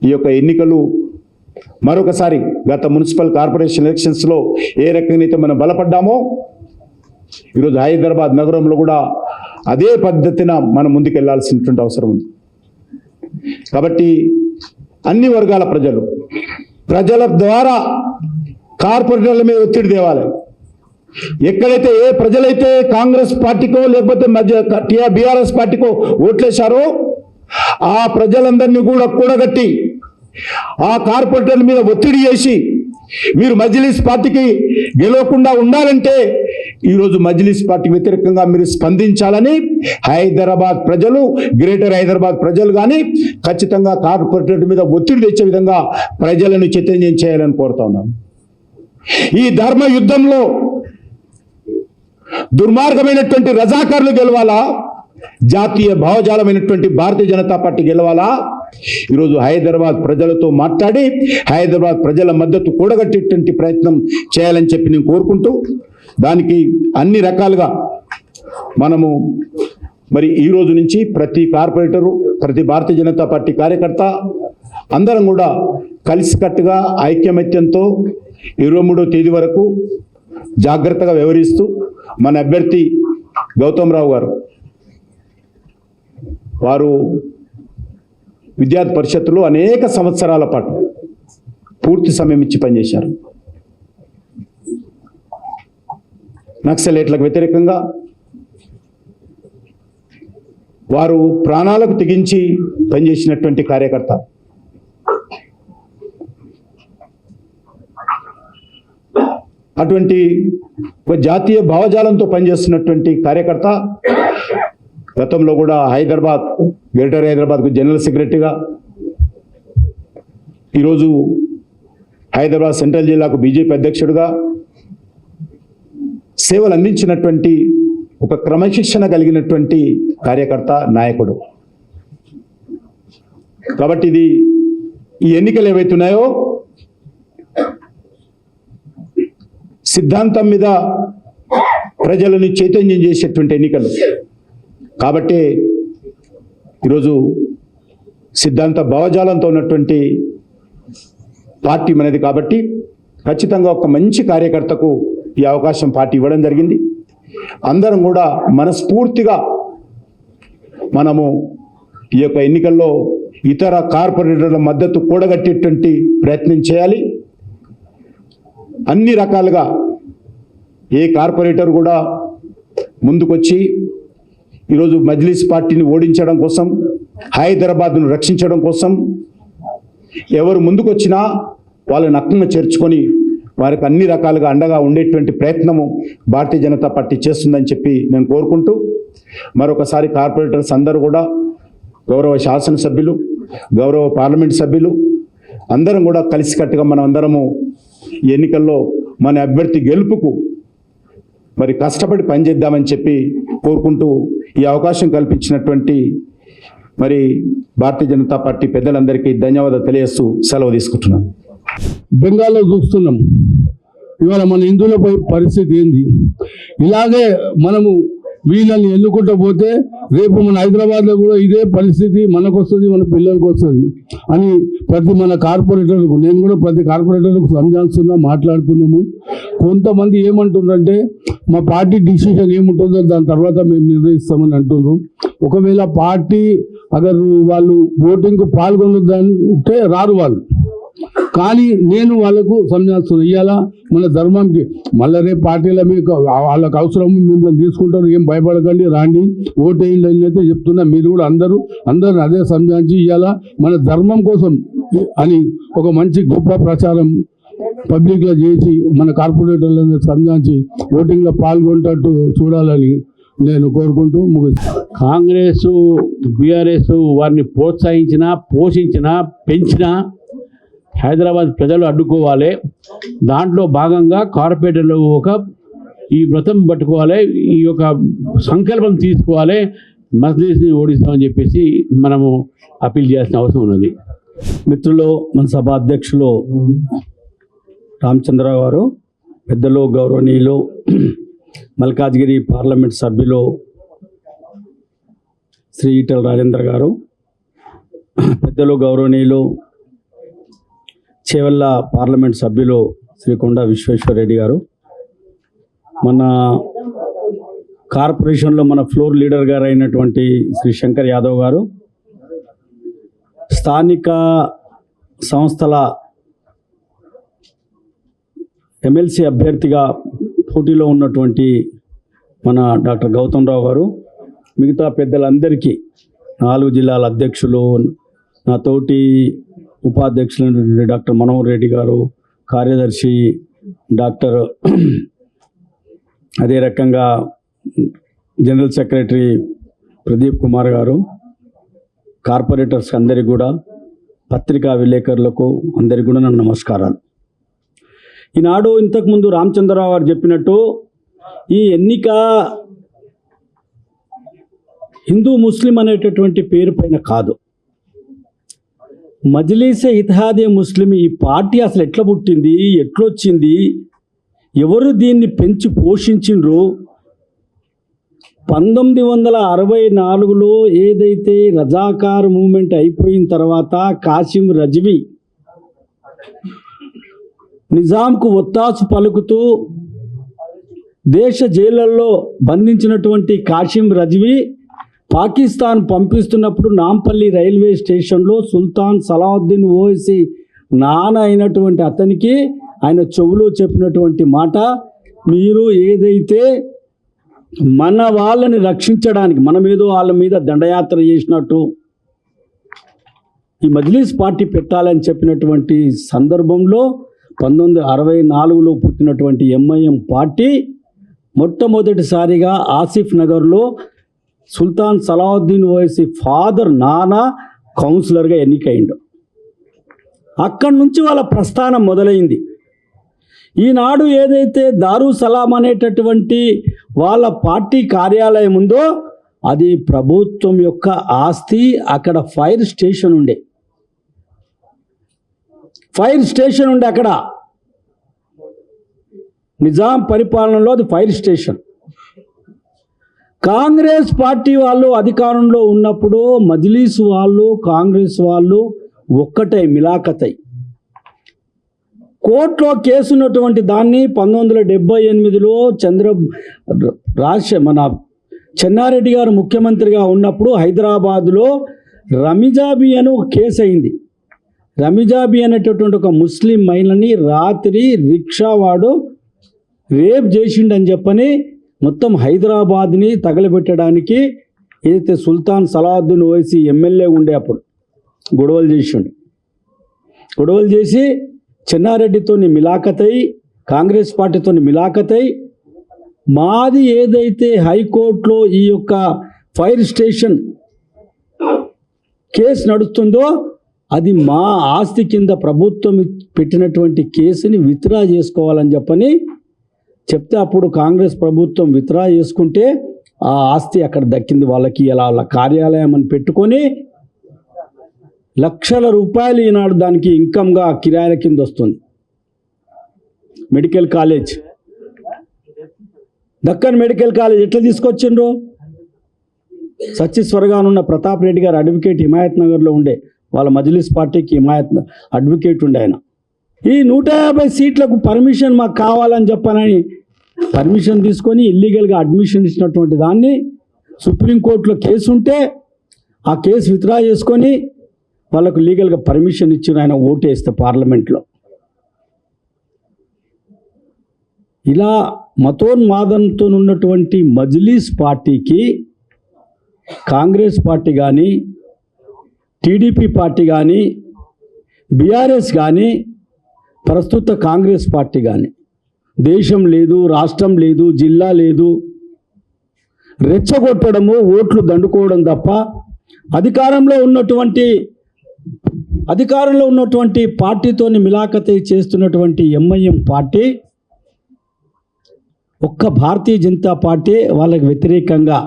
ఈ యొక్క ఎన్నికలు మరొకసారి గత మున్సిపల్ కార్పొరేషన్ ఎలక్షన్స్లో ఏ రకంగా అయితే మనం బలపడ్డామో ఈరోజు హైదరాబాద్ నగరంలో కూడా అదే పద్ధతిన మనం ముందుకెళ్లాల్సినటువంటి అవసరం ఉంది. కాబట్టి అన్ని వర్గాల ప్రజల ద్వారా కార్పొరేటర్ల మీద ఒత్తిడి తేవాలి. ఎక్కడైతే ఏ ప్రజలైతే కాంగ్రెస్ పార్టీకో లేకపోతే బీఆర్ఎస్ పార్టీకో ఓట్లేశారో ఆ ప్రజలందరినీ కూడా కూడగట్టి ఆ కార్పొరేటర్ల మీద ఒత్తిడి చేసి మీరు మజ్లిస్ పార్టీకి గెలవకుండా ఉండాలంటే ఈరోజు మజ్లిస్ పార్టీకి వ్యతిరేకంగా మీరు స్పందించాలని హైదరాబాద్ ప్రజలు, గ్రేటర్ హైదరాబాద్ ప్రజలు కానీ ఖచ్చితంగా కార్పొరేటర్ మీద ఒత్తిడి తెచ్చే విధంగా ప్రజలను చైతన్యం చేయాలని కోరుతా ఉన్నాను. ఈ ధర్మ యుద్ధంలో దుర్మార్గమైనటువంటి రజాకారులు గెలవాలా, జాతీయ భావజాలమైనటువంటి భారతీయ జనతా పార్టీ గెలవాలా? ఈరోజు హైదరాబాద్ ప్రజలతో మాట్లాడి హైదరాబాద్ ప్రజల మద్దతు కూడగట్టేటువంటి ప్రయత్నం చేయాలని చెప్పి నేను కోరుకుంటూ, దానికి అన్ని రకాలుగా మనము మరి ఈ రోజు నుంచి ప్రతి కార్పొరేటరు, ప్రతి భారతీయ జనతా పార్టీ కార్యకర్త అందరం కూడా కలిసికట్టుగా ఐక్యమత్యంతో 23వ తేదీ వరకు జాగ్రత్తగా వ్యవహరిస్తూ మన అభ్యర్థి గౌతమ్ రావు గారు వారు విద్యార్థి పరిషత్తులో అనేక సంవత్సరాల పాటు పూర్తి సమయం ఇచ్చి పనిచేశారు. నక్సలైట్లకు వ్యతిరేకంగా వారు ప్రాణాలకు తెగించి పనిచేసినటువంటి కార్యకర్త. అటువంటి ఒక జాతీయ భావజాలంతో పనిచేస్తున్నటువంటి కార్యకర్త గతంలో కూడా గ్రేటర్ హైదరాబాద్కు జనరల్ సెక్రటరీగా, ఈరోజు హైదరాబాద్ సెంట్రల్ జిల్లాకు బీజేపీ అధ్యక్షుడిగా సేవలు అందించినటువంటి ఒక క్రమశిక్షణ కలిగినటువంటి కార్యకర్త, నాయకుడు. కాబట్టి ఈ ఎన్నికలు ఏవైతున్నాయో సిద్ధాంతం మీద ప్రజలను చైతన్యం చేసేటువంటి ఎన్నికలు. కాబట్టి ఈరోజు సిద్ధాంత భావజాలంతో ఉన్నటువంటి పార్టీ మనది. కాబట్టి ఖచ్చితంగా ఒక మంచి కార్యకర్తకు ఈ అవకాశం పార్టీ ఇవ్వడం జరిగింది. అందరం కూడా మనస్ఫూర్తిగా మనము ఈ యొక్క ఎన్నికల్లో ఇతర కార్పొరేటర్ల మద్దతు కూడగట్టేటువంటి ప్రయత్నం చేయాలి. అన్ని రకాలుగా ఏ కార్పొరేటర్ కూడా ముందుకొచ్చి ఈరోజు మజ్లిస్ పార్టీని ఓడించడం కోసం, హైదరాబాద్ను రక్షించడం కోసం ఎవరు ముందుకొచ్చినా వాళ్ళని అక్కున చేర్చుకొని వారికి అన్ని రకాలుగా అండగా ఉండేటువంటి ప్రయత్నము భారతీయ జనతా పార్టీ చేస్తుందని చెప్పి నేను కోరుకుంటూ, మరొకసారి కార్పొరేటర్స్ అందరూ కూడా, గౌరవ శాసనసభ్యులు, గౌరవ పార్లమెంట్ సభ్యులు అందరం కూడా కలిసికట్టుగా మనం అందరము ఈ ఎన్నికల్లో మన అభ్యర్థి గెలుపుకు మరి కష్టపడి పనిచేద్దామని చెప్పి కోరుకుంటూ, ఈ అవకాశం కల్పించినటువంటి మరి భారతీయ జనతా పార్టీ పెద్దలందరికీ ధన్యవాదాలు తెలియజేస్తూ సెలవు తీసుకుంటున్నాను. బెంగాల్లో చూస్తున్నాం ఇవాళ మన హిందువుల పరిస్థితి ఏంది. ఇలాగే మనము వీళ్ళని ఎన్నుకుంటూ పోతే రేపు మన హైదరాబాద్లో కూడా ఇదే పరిస్థితి మనకు వస్తుంది, మన పిల్లలకు వస్తుంది అని ప్రతి మన కార్పొరేటర్లకు, నేను కూడా ప్రతి కార్పొరేటర్లకు సంజాయిస్తున్నా, మాట్లాడుతున్నాము. కొంతమంది ఏమంటున్నారంటే మా పార్టీ డిసిషన్ ఏముంటుందో దాని తర్వాత మేము నిర్ణయిస్తామని అంటున్నారు. ఒకవేళ పార్టీ వాళ్ళు ఓటింగ్కు పాల్గొనదంటే రారు వాళ్ళు. కానీ నేను వాళ్ళకు సంజాయిస్తున్నాను, ఇవాళ మన ధర్మంకి మళ్ళీ రేపు పార్టీల మీకు వాళ్ళకు అవసరం మిమ్మల్ని తీసుకుంటారు, ఏం భయపడకండి, రాండి ఓటేయండి అని అయితే చెప్తున్నా. మీరు కూడా అందరూ అదే సంజాయించి ఇవాళ మన ధర్మం కోసం అని ఒక మంచి గొప్ప ప్రచారం పబ్లిక్లో చేసి మన కార్పొరేటర్లను సంజాయించి ఓటింగ్లో పాల్గొంటట్టు చూడాలని నేను కోరుకుంటూ ముగిస్తాను. కాంగ్రెస్, బీఆర్ఎస్ వారిని ప్రోత్సహించినా, పోషించినా, పెంచినా హైదరాబాద్ ప్రజలు అడ్డుకోవాలి. దాంట్లో భాగంగా కార్పొరేటర్లు ఈ వ్రతం పట్టుకోవాలి, ఈ యొక్క సంకల్పం తీసుకోవాలి, మజ్లిస్ని ఓడిస్తామని చెప్పేసి మనము అప్పీల్ చేయాల్సిన అవసరం ఉన్నది. మిత్రులు, మన సభ అధ్యక్షులు రామచంద్రరావు గారు, పెద్దలు గౌరవనీయులు మల్కాజ్గిరి పార్లమెంట్ సభ్యులు శ్రీ ఈటెల రాజేంద్ర గారు, పెద్దలు గౌరవనీయులు చేవెళ్ళ పార్లమెంట్ సభ్యులు శ్రీ కొండ విశ్వేశ్వరరెడ్డి గారు, మన కార్పొరేషన్లో మన ఫ్లోర్ లీడర్ గారు అయినటువంటి శ్రీ శంకర్ యాదవ్ గారు, స్థానిక సంస్థల ఎమ్మెల్సీ అభ్యర్థిగా పోటీలో ఉన్నటువంటి మన డాక్టర్ గౌతమ్ రావు గారు, మిగతా పెద్దలందరికీ, 4 జిల్లాల అధ్యక్షులు, నా తోటి ఉపాధ్యక్షులైనటువంటి డాక్టర్ మనోహర్ రెడ్డి గారు, కార్యదర్శి డాక్టర్ అదే రకంగా జనరల్ సెక్రటరీ ప్రదీప్ కుమార్ గారు, కార్పొరేటర్స్ అందరికీ కూడా, పత్రికా విలేకరులకు అందరికీ కూడా నా నమస్కారాలు. ఈనాడు ఇంతకుముందు రామచంద్రరావు గారు చెప్పినట్టు ఈ ఎన్నిక హిందూ ముస్లిం అనేటటువంటి పేరు పైన కాదు. మజ్లీసే ఇత్తిహాదే ముస్లిం ఈ పార్టీ అసలు ఎట్లా పుట్టింది, ఎట్లొచ్చింది, ఎవరు దీన్ని పెంచి పోషించిండ్రు, 1964లో ఏదైతే రజాకార్ మూమెంట్ అయిపోయిన తర్వాత కాసిం రజ్వీ నిజాంకు ఒత్తాసు పలుకుతూ దేశ జైళ్ళల్లో బంధించినటువంటి కాసిం రజ్వీ పాకిస్తాన్ పంపిస్తున్నప్పుడు నాంపల్లి రైల్వే స్టేషన్లో సుల్తాన్ సలావుద్దీన్ ఓవైసీ నాన్న అయినటువంటి అతనికి ఆయన చెవులో చెప్పినటువంటి మాట, మీరు ఏదైతే మన వాళ్ళని రక్షించడానికి మనం ఏదో వాళ్ళ మీద దండయాత్ర చేసినట్టు ఈ మజ్లీస్ పార్టీ పెట్టాలని చెప్పినటువంటి సందర్భంలో 1964లో పుట్టినటువంటి ఎంఐఎం పార్టీ మొట్టమొదటిసారిగా ఆసిఫ్ నగర్లో సుల్తాన్ సలావుద్దీన్ ఓవైసీ ఫాదర్ నానా కౌన్సిలర్గా ఎన్నికైండు. అక్కడి నుంచి వాళ్ళ ప్రస్థానం మొదలైంది. ఈనాడు ఏదైతే దారు సలాం అనేటటువంటి వాళ్ళ పార్టీ కార్యాలయం ఉందో అది ప్రభుత్వం యొక్క ఆస్తి. అక్కడ ఫైర్ స్టేషన్ ఉండే అక్కడ నిజాం పరిపాలనలో అది ఫైర్ స్టేషన్. కాంగ్రెస్ పార్టీ వాళ్ళు అధికారంలో ఉన్నప్పుడు మజ్లీస్ వాళ్ళు కాంగ్రెస్ వాళ్ళు ఒక్కటై మిలాఖతై కోర్టులో కేసు ఉన్నటువంటి దాన్ని 1978లో మన చెన్నారెడ్డి గారు ముఖ్యమంత్రిగా ఉన్నప్పుడు హైదరాబాదులో రమిజాబీ అని ఒక కేసు అయింది. రమిజాబీ అనేటటువంటి ఒక ముస్లిం మహిళని రాత్రి రిక్షావాడు రేప్ చేసిండని చెప్పని మొత్తం హైదరాబాద్ని తగలబెట్టడానికి ఏదైతే సుల్తాన్ సలావుద్దీన్ ఓవైసీ ఎమ్మెల్యే ఉండే అప్పుడు గొడవలు చేసి చెన్నారెడ్డితో మిలాఖతై కాంగ్రెస్ పార్టీతో మిలాఖతై మాది ఏదైతే హైకోర్టులో ఈ యొక్క ఫైర్ స్టేషన్ కేసు నడుస్తుందో అది మా ఆస్తి కింద ప్రభుత్వం పెట్టినటువంటి కేసుని విత్డ్రా చేసుకోవాలని చెప్పని చెప్తే అప్పుడు కాంగ్రెస్ ప్రభుత్వం విత్డ్రా చేసుకుంటే ఆ ఆస్తి అక్కడ దక్కింది వాళ్ళకి. ఇలా వాళ్ళ కార్యాలయం అని పెట్టుకొని లక్షల రూపాయలు ఈనాడు దానికి ఇన్కమ్గా కిరాయిల కింద వస్తుంది. Medical college, Deccan medical college ఎట్లా తీసుకొచ్చిండ్రు? సచ్చిస్వరగానున్న ప్రతాప్ రెడ్డి గారు అడ్వకేట్ హిమాయత్ నగర్లో ఉండే, వాళ్ళ మజ్లీస్ పార్టీకి హిమాయత్ అడ్వకేట్ ఉండే ఆయన. ఈ 150 సీట్లకు పర్మిషన్ మాకు కావాలని చెప్పనని పర్మిషన్ తీసుకొని ఇల్లీగల్గా అడ్మిషన్ ఇచ్చినటువంటి దాన్ని సుప్రీంకోర్టులో కేసు ఉంటే ఆ కేసు విత్డ్రా చేసుకొని వాళ్ళకు లీగల్గా పర్మిషన్ ఇచ్చిన ఆయన ఓటేస్తే పార్లమెంట్లో. ఇలా మతోన్మాదంతో ఉన్నటువంటి మజ్లీస్ పార్టీకి కాంగ్రెస్ పార్టీ కానీ టీడీపీ పార్టీ కానీ బీఆర్ఎస్ కానీ ప్రస్తుత కాంగ్రెస్ పార్టీ కానీ దేశం లేదు, రాష్ట్రం లేదు, జిల్లా లేదు, రెచ్చగొట్టడము ఓట్లు దండుకోవడం తప్ప అధికారంలో ఉన్నటువంటి పార్టీతోని మిలాఖతై చేస్తున్నటువంటి ఎంఐఎం పార్టీ ఒక్క భారతీయ జనతా పార్టీ వాళ్ళకి వ్యతిరేకంగా,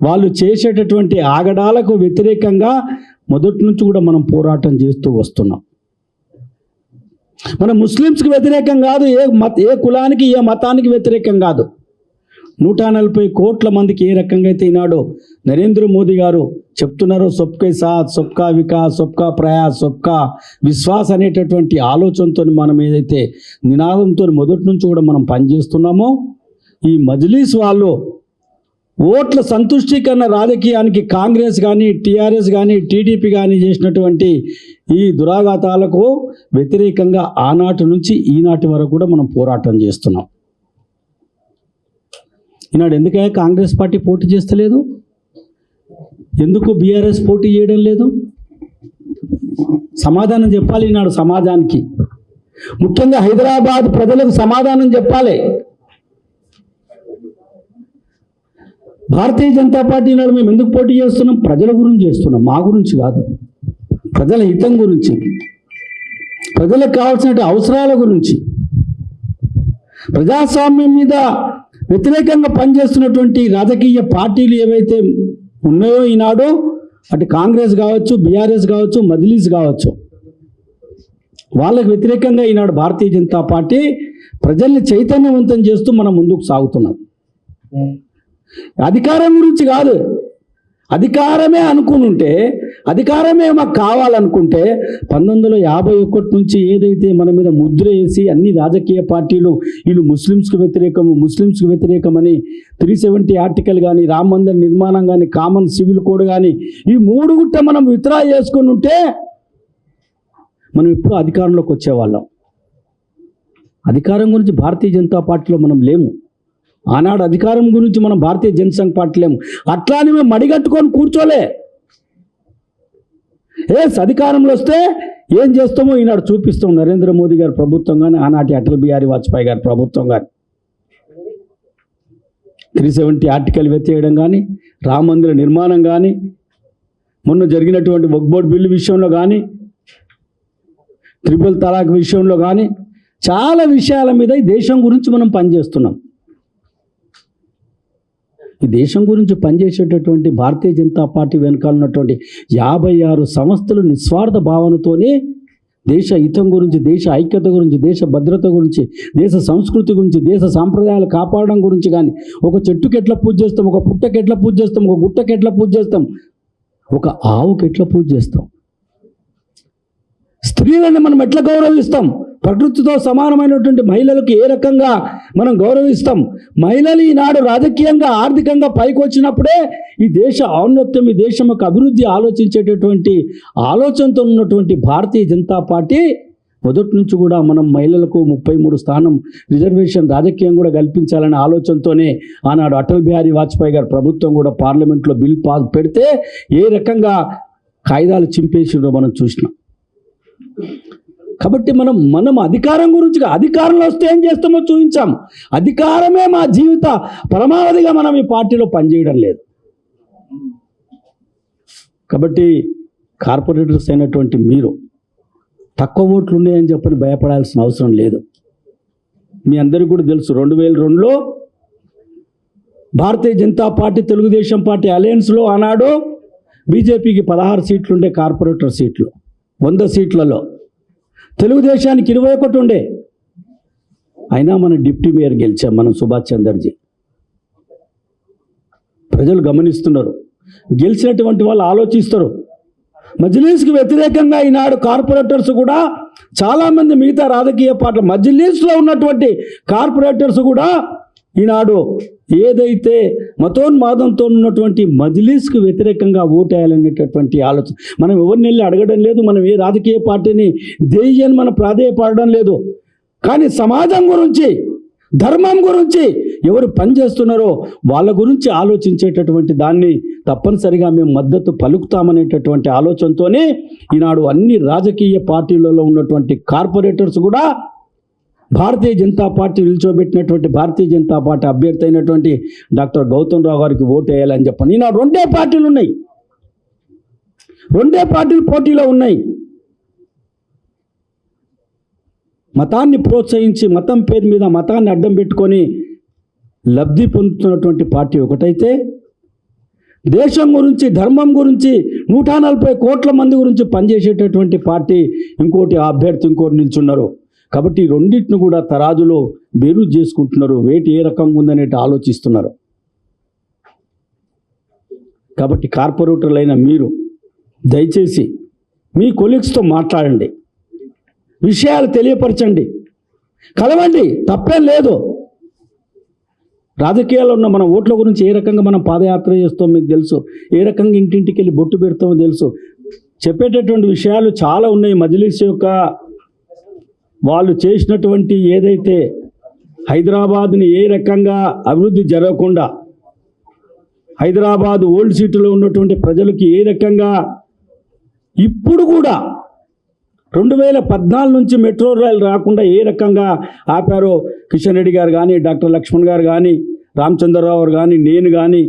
వాళ్ళు చేసేటటువంటి ఆగడాలకు వ్యతిరేకంగా మొదటి నుంచి కూడా మనం పోరాటం చేస్తూ వస్తున్నాం. మన ముస్లిమ్స్కి వ్యతిరేకం కాదు, ఏ కులానికి ఏ మతానికి వ్యతిరేకం కాదు. 140 కోట్ల మందికి ఏ రకంగా అయితే ఈనాడు నరేంద్ర మోదీ గారు చెప్తున్నారో సబ్కే సాత్, సబ్కా వికాస్, సబ్కా ప్రయాస్, సబ్కా విశ్వాస్ అనేటటువంటి ఆలోచనతో మనం ఏదైతే నినాదంతో మొదటి నుంచి కూడా మనం పనిచేస్తున్నామో, ఈ మజ్లీస్ వాళ్ళు ఓట్ల సంతుష్టీకరణ రాజకీయానికి కాంగ్రెస్ కానీ టీఆర్ఎస్ కానీ టీడీపీ కానీ చేసినటువంటి ఈ దురాఘాతాలకు వ్యతిరేకంగా ఆనాటి నుంచి ఈనాటి వరకు కూడా మనం పోరాటం చేస్తున్నాం. ఈనాడు ఎందుకే కాంగ్రెస్ పార్టీ పోటీ చేస్తలేదు? ఎందుకు బీఆర్ఎస్ పోటీ చేయడం లేదు? సమాధానం చెప్పాలి ఈనాడు సమాజానికి, ముఖ్యంగా హైదరాబాద్ ప్రజలకు సమాధానం చెప్పాలి. భారతీయ జనతా పార్టీ నాడు మేము ఎందుకు పోటీ చేస్తున్నాం? ప్రజల గురించి చేస్తున్నాం, మా గురించి కాదు. ప్రజల హితం గురించి, ప్రజలకు కావాల్సిన అవసరాల గురించి, ప్రజాస్వామ్యం మీద వ్యతిరేకంగా పనిచేస్తున్నటువంటి రాజకీయ పార్టీలు ఏవైతే ఉన్నాయో ఈనాడు, అటు కాంగ్రెస్ కావచ్చు, బీఆర్ఎస్ కావచ్చు, మజ్లిస్ కావచ్చు, వాళ్ళకు వ్యతిరేకంగా ఈనాడు భారతీయ జనతా పార్టీ ప్రజల్ని చైతన్యవంతం చేస్తూ మనం ముందుకు సాగుతున్నాం. అధికారం గురించి కాదు, అధికారమే అనుకుని ఉంటే, అధికారమే మాకు కావాలనుకుంటే 1951 నుంచి ఏదైతే మన మీద ముద్ర వేసి అన్ని రాజకీయ పార్టీలు వీళ్ళు ముస్లిమ్స్కి వ్యతిరేకమని 370 ఆర్టికల్ కానీ, రామ మందిర నిర్మాణం కానీ, కామన్ సివిల్ కోడ్ కానీ, ఈ 3 గుట్ట మనం విత్డ్రా చేసుకుని ఉంటే మనం ఇప్పుడు అధికారంలోకి వచ్చేవాళ్ళం. అధికారం గురించి భారతీయ జనతా పార్టీలో మనం లేము. ఆనాడు అధికారం గురించి మనం భారతీయ జనసంఘ పార్టీ లేము. అట్లానే మేము మడిగట్టుకొని కూర్చోలే. అధికారంలో వస్తే ఏం చేస్తామో ఈనాడు చూపిస్తాం. నరేంద్ర మోదీ గారి ప్రభుత్వం కానీ, ఆనాటి అటల్ బిహారీ వాజ్పేయి గారి ప్రభుత్వం కానీ 370 ఆర్టికల్ ఎత్తేయడం కానీ, రామ మందిర నిర్మాణం కానీ, మొన్న జరిగినటువంటి వక్ఫ్ బోర్డు బిల్లు విషయంలో కానీ, ట్రిపుల్ తలాక్ విషయంలో కానీ, చాలా విషయాల మీద ఈ దేశం గురించి మనం పనిచేస్తున్నాం. ఈ దేశం గురించి పనిచేసేటటువంటి భారతీయ జనతా పార్టీ వెనకాల ఉన్నటువంటి 56 సంస్థలు నిస్వార్థ భావనతోనే దేశ హితం గురించి, దేశ ఐక్యత గురించి, దేశ భద్రత గురించి, దేశ సంస్కృతి గురించి, దేశ సాంప్రదాయాలు కాపాడడం గురించి కానీ, ఒక చెట్టుకి ఎట్లా పూజ చేస్తాం, ఒక పుట్టకి ఎట్లా పూజ చేస్తాం, ఒక గుట్టకి ఎట్లా పూజ చేస్తాం, ఒక ఆవుకి ఎట్లా పూజ చేస్తాం, స్త్రీలను మనం ఎట్లా గౌరవిస్తాం, ప్రకృతితో సమానమైనటువంటి మహిళలకు ఏ రకంగా మనం గౌరవిస్తాం, మహిళలు ఈనాడు రాజకీయంగా ఆర్థికంగా పైకి వచ్చినప్పుడే ఈ దేశ ఔన్నత్యం, ఈ దేశం యొక్క అభివృద్ధి ఆలోచించేటటువంటి ఆలోచనతో ఉన్నటువంటి భారతీయ జనతా పార్టీ మొదటి నుంచి కూడా మనం మహిళలకు 33 స్థానం రిజర్వేషన్ రాజకీయం కూడా కల్పించాలనే ఆలోచనతోనే ఆనాడు అటల్ బిహారీ వాజ్పేయి గారి ప్రభుత్వం కూడా పార్లమెంట్లో బిల్ పెడితే ఏ రకంగా కాయిదాలు చింపేసిండ్రో మనం చూసినాం. కాబట్టి మనం అధికారం గురించి, అధికారంలో వస్తే ఏం చేస్తామో చూపించాం. అధికారమే మా జీవిత పరమావధిగా మనం ఈ పార్టీలో పనిచేయడం లేదు. కాబట్టి కార్పొరేటర్స్ అయినటువంటి మీరు తక్కువ ఓట్లు ఉన్నాయని చెప్పని భయపడాల్సిన అవసరం లేదు. మీ అందరికీ కూడా తెలుసు, 2002లో భారతీయ జనతా పార్టీ తెలుగుదేశం పార్టీ అలయన్స్లో ఆనాడు బీజేపీకి 16 సీట్లు ఉండే, కార్పొరేటర్ సీట్లు 100 సీట్లలో, తెలుగుదేశానికి 21 ఉండే. అయినా మన డిప్యూటీ మేయర్ గెలిచాం మనం, సుభాష్ చంద్రజీ. ప్రజలు గమనిస్తున్నారు, గెలిచినటువంటి వాళ్ళు ఆలోచిస్తారు. మజ్లిస్కి వ్యతిరేకంగా ఈనాడు కార్పొరేటర్స్ కూడా చాలామంది, మిగతా రాజకీయ పార్టీలు మజ్లిస్లో ఉన్నటువంటి కార్పొరేటర్స్ కూడా ఈనాడు ఏదైతే మతోన్మాదంతో ఉన్నటువంటి మజ్లిస్కి వ్యతిరేకంగా ఓటేయాలనేటటువంటి ఆలోచన. మనం ఎవరిని వెళ్ళి అడగడం లేదు, మనం ఏ రాజకీయ పార్టీని దేయ్యని మనం ప్రాధేయపడడం లేదు. కానీ సమాజం గురించి, ధర్మం గురించి ఎవరు పనిచేస్తున్నారో వాళ్ళ గురించి ఆలోచించేటటువంటి దాన్ని తప్పనిసరిగా మేము మద్దతు పలుకుతామనేటటువంటి ఆలోచనతోనే ఈనాడు అన్ని రాజకీయ పార్టీలలో ఉన్నటువంటి కార్పొరేటర్స్ కూడా భారతీయ జనతా పార్టీ నిల్చోబెట్టినటువంటి భారతీయ జనతా పార్టీ అభ్యర్థి అయినటువంటి డాక్టర్ గౌతమ్ రావు గారికి ఓటు వేయాలని చెప్పని ఈనాడు 2 పార్టీలు ఉన్నాయి, 2 పార్టీలు పోటీలో ఉన్నాయి. మతాన్ని ప్రోత్సహించి, మతం పేరు మీద మతాన్ని అడ్డం పెట్టుకొని లబ్ధి పొందుతున్నటువంటి పార్టీ ఒకటైతే, దేశం గురించి, ధర్మం గురించి 140 కోట్ల మంది గురించి పనిచేసేటటువంటి పార్టీ ఇంకోటి, ఆ అభ్యర్థి ఇంకోటి నిల్చున్నారు. కాబట్టి 2 కూడా తరాజులో బేరు చేసుకుంటున్నారు, వేటి ఏ రకంగా ఉందనే ఆలోచిస్తున్నారు. కాబట్టి కార్పొరేటర్లైన మీరు దయచేసి మీ కొలీగ్స్తో మాట్లాడండి, విషయాలు తెలియపరచండి, కలవండి, తప్పేం లేదు. రాజకీయాల్లో ఉన్న మన ఓట్ల గురించి ఏ రకంగా మనం పాదయాత్ర చేస్తామో మీకు తెలుసు, ఏ రకంగా ఇంటింటికి వెళ్ళి బొట్టు పెడతామో తెలుసు. చెప్పేటటువంటి విషయాలు చాలా ఉన్నాయి. మజ్లిస్ యొక్క వాళ్ళు చేసినటువంటి ఏదైతే హైదరాబాద్ని ఏ రకంగా అభివృద్ధి జరగకుండా, హైదరాబాద్ ఓల్డ్ సిటీలో ఉన్నటువంటి ప్రజలకి ఏ రకంగా ఇప్పుడు కూడా 2014 నుంచి మెట్రో రైలు రాకుండా ఏ రకంగా ఆపారో కిషన్ రెడ్డి గారు కానీ, డాక్టర్ లక్ష్మణ్ గారు కానీ, రామచంద్రరావు గారు కానీ, నేను కానీ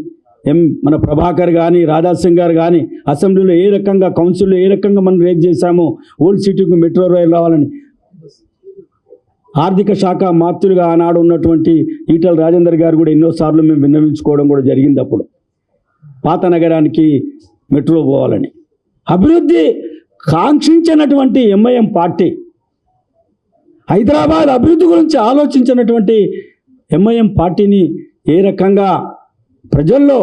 మన ప్రభాకర్ కానీ రాధాసింగ్ గారు కానీ అసెంబ్లీలో ఏ రకంగా కౌన్సిల్లో ఏ రకంగా మనం రేట్ చేశామో ఓల్డ్ సిటీకి మెట్రో రైలు రావాలని. ఆర్థిక శాఖ మాత్రులుగా ఆనాడు ఉన్నటువంటి ఈటల రాజేందర్ గారు కూడా ఎన్నోసార్లు మేము విన్నవించుకోవడం కూడా జరిగింది. అప్పుడు పాత నగరానికి మెట్రో పోవాలని అభివృద్ధి కాంక్షించినటువంటి ఎంఐఎం పార్టీ, హైదరాబాద్ అభివృద్ధి గురించి ఆలోచించినటువంటి ఎంఐఎం పార్టీని ఏ రకంగా ప్రజల్లో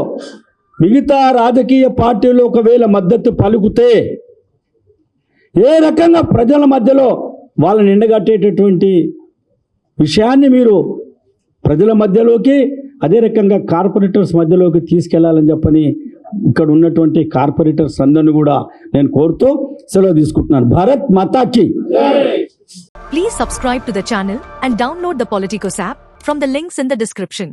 మిగతా రాజకీయ పార్టీలు ఒకవేళ మద్దతు పలుకుతే ఏ రకంగా ప్రజల మధ్యలో వాళ్ళని ఎండగట్టేటటువంటి విషయాన్ని మీరు ప్రజల మధ్యలోకి అదే రకంగా కార్పొరేటర్స్ మధ్యలోకి తీసుకెళ్లాలని చెప్పని ఇక్కడ ఉన్నటువంటి కార్పొరేటర్స్ అందరిని కూడా నేను కోరుతూ సెలవు తీసుకుంటున్నాను. భారత్ మాతాకి. Please subscribe to the channel and download the Politicos app from the links in the description.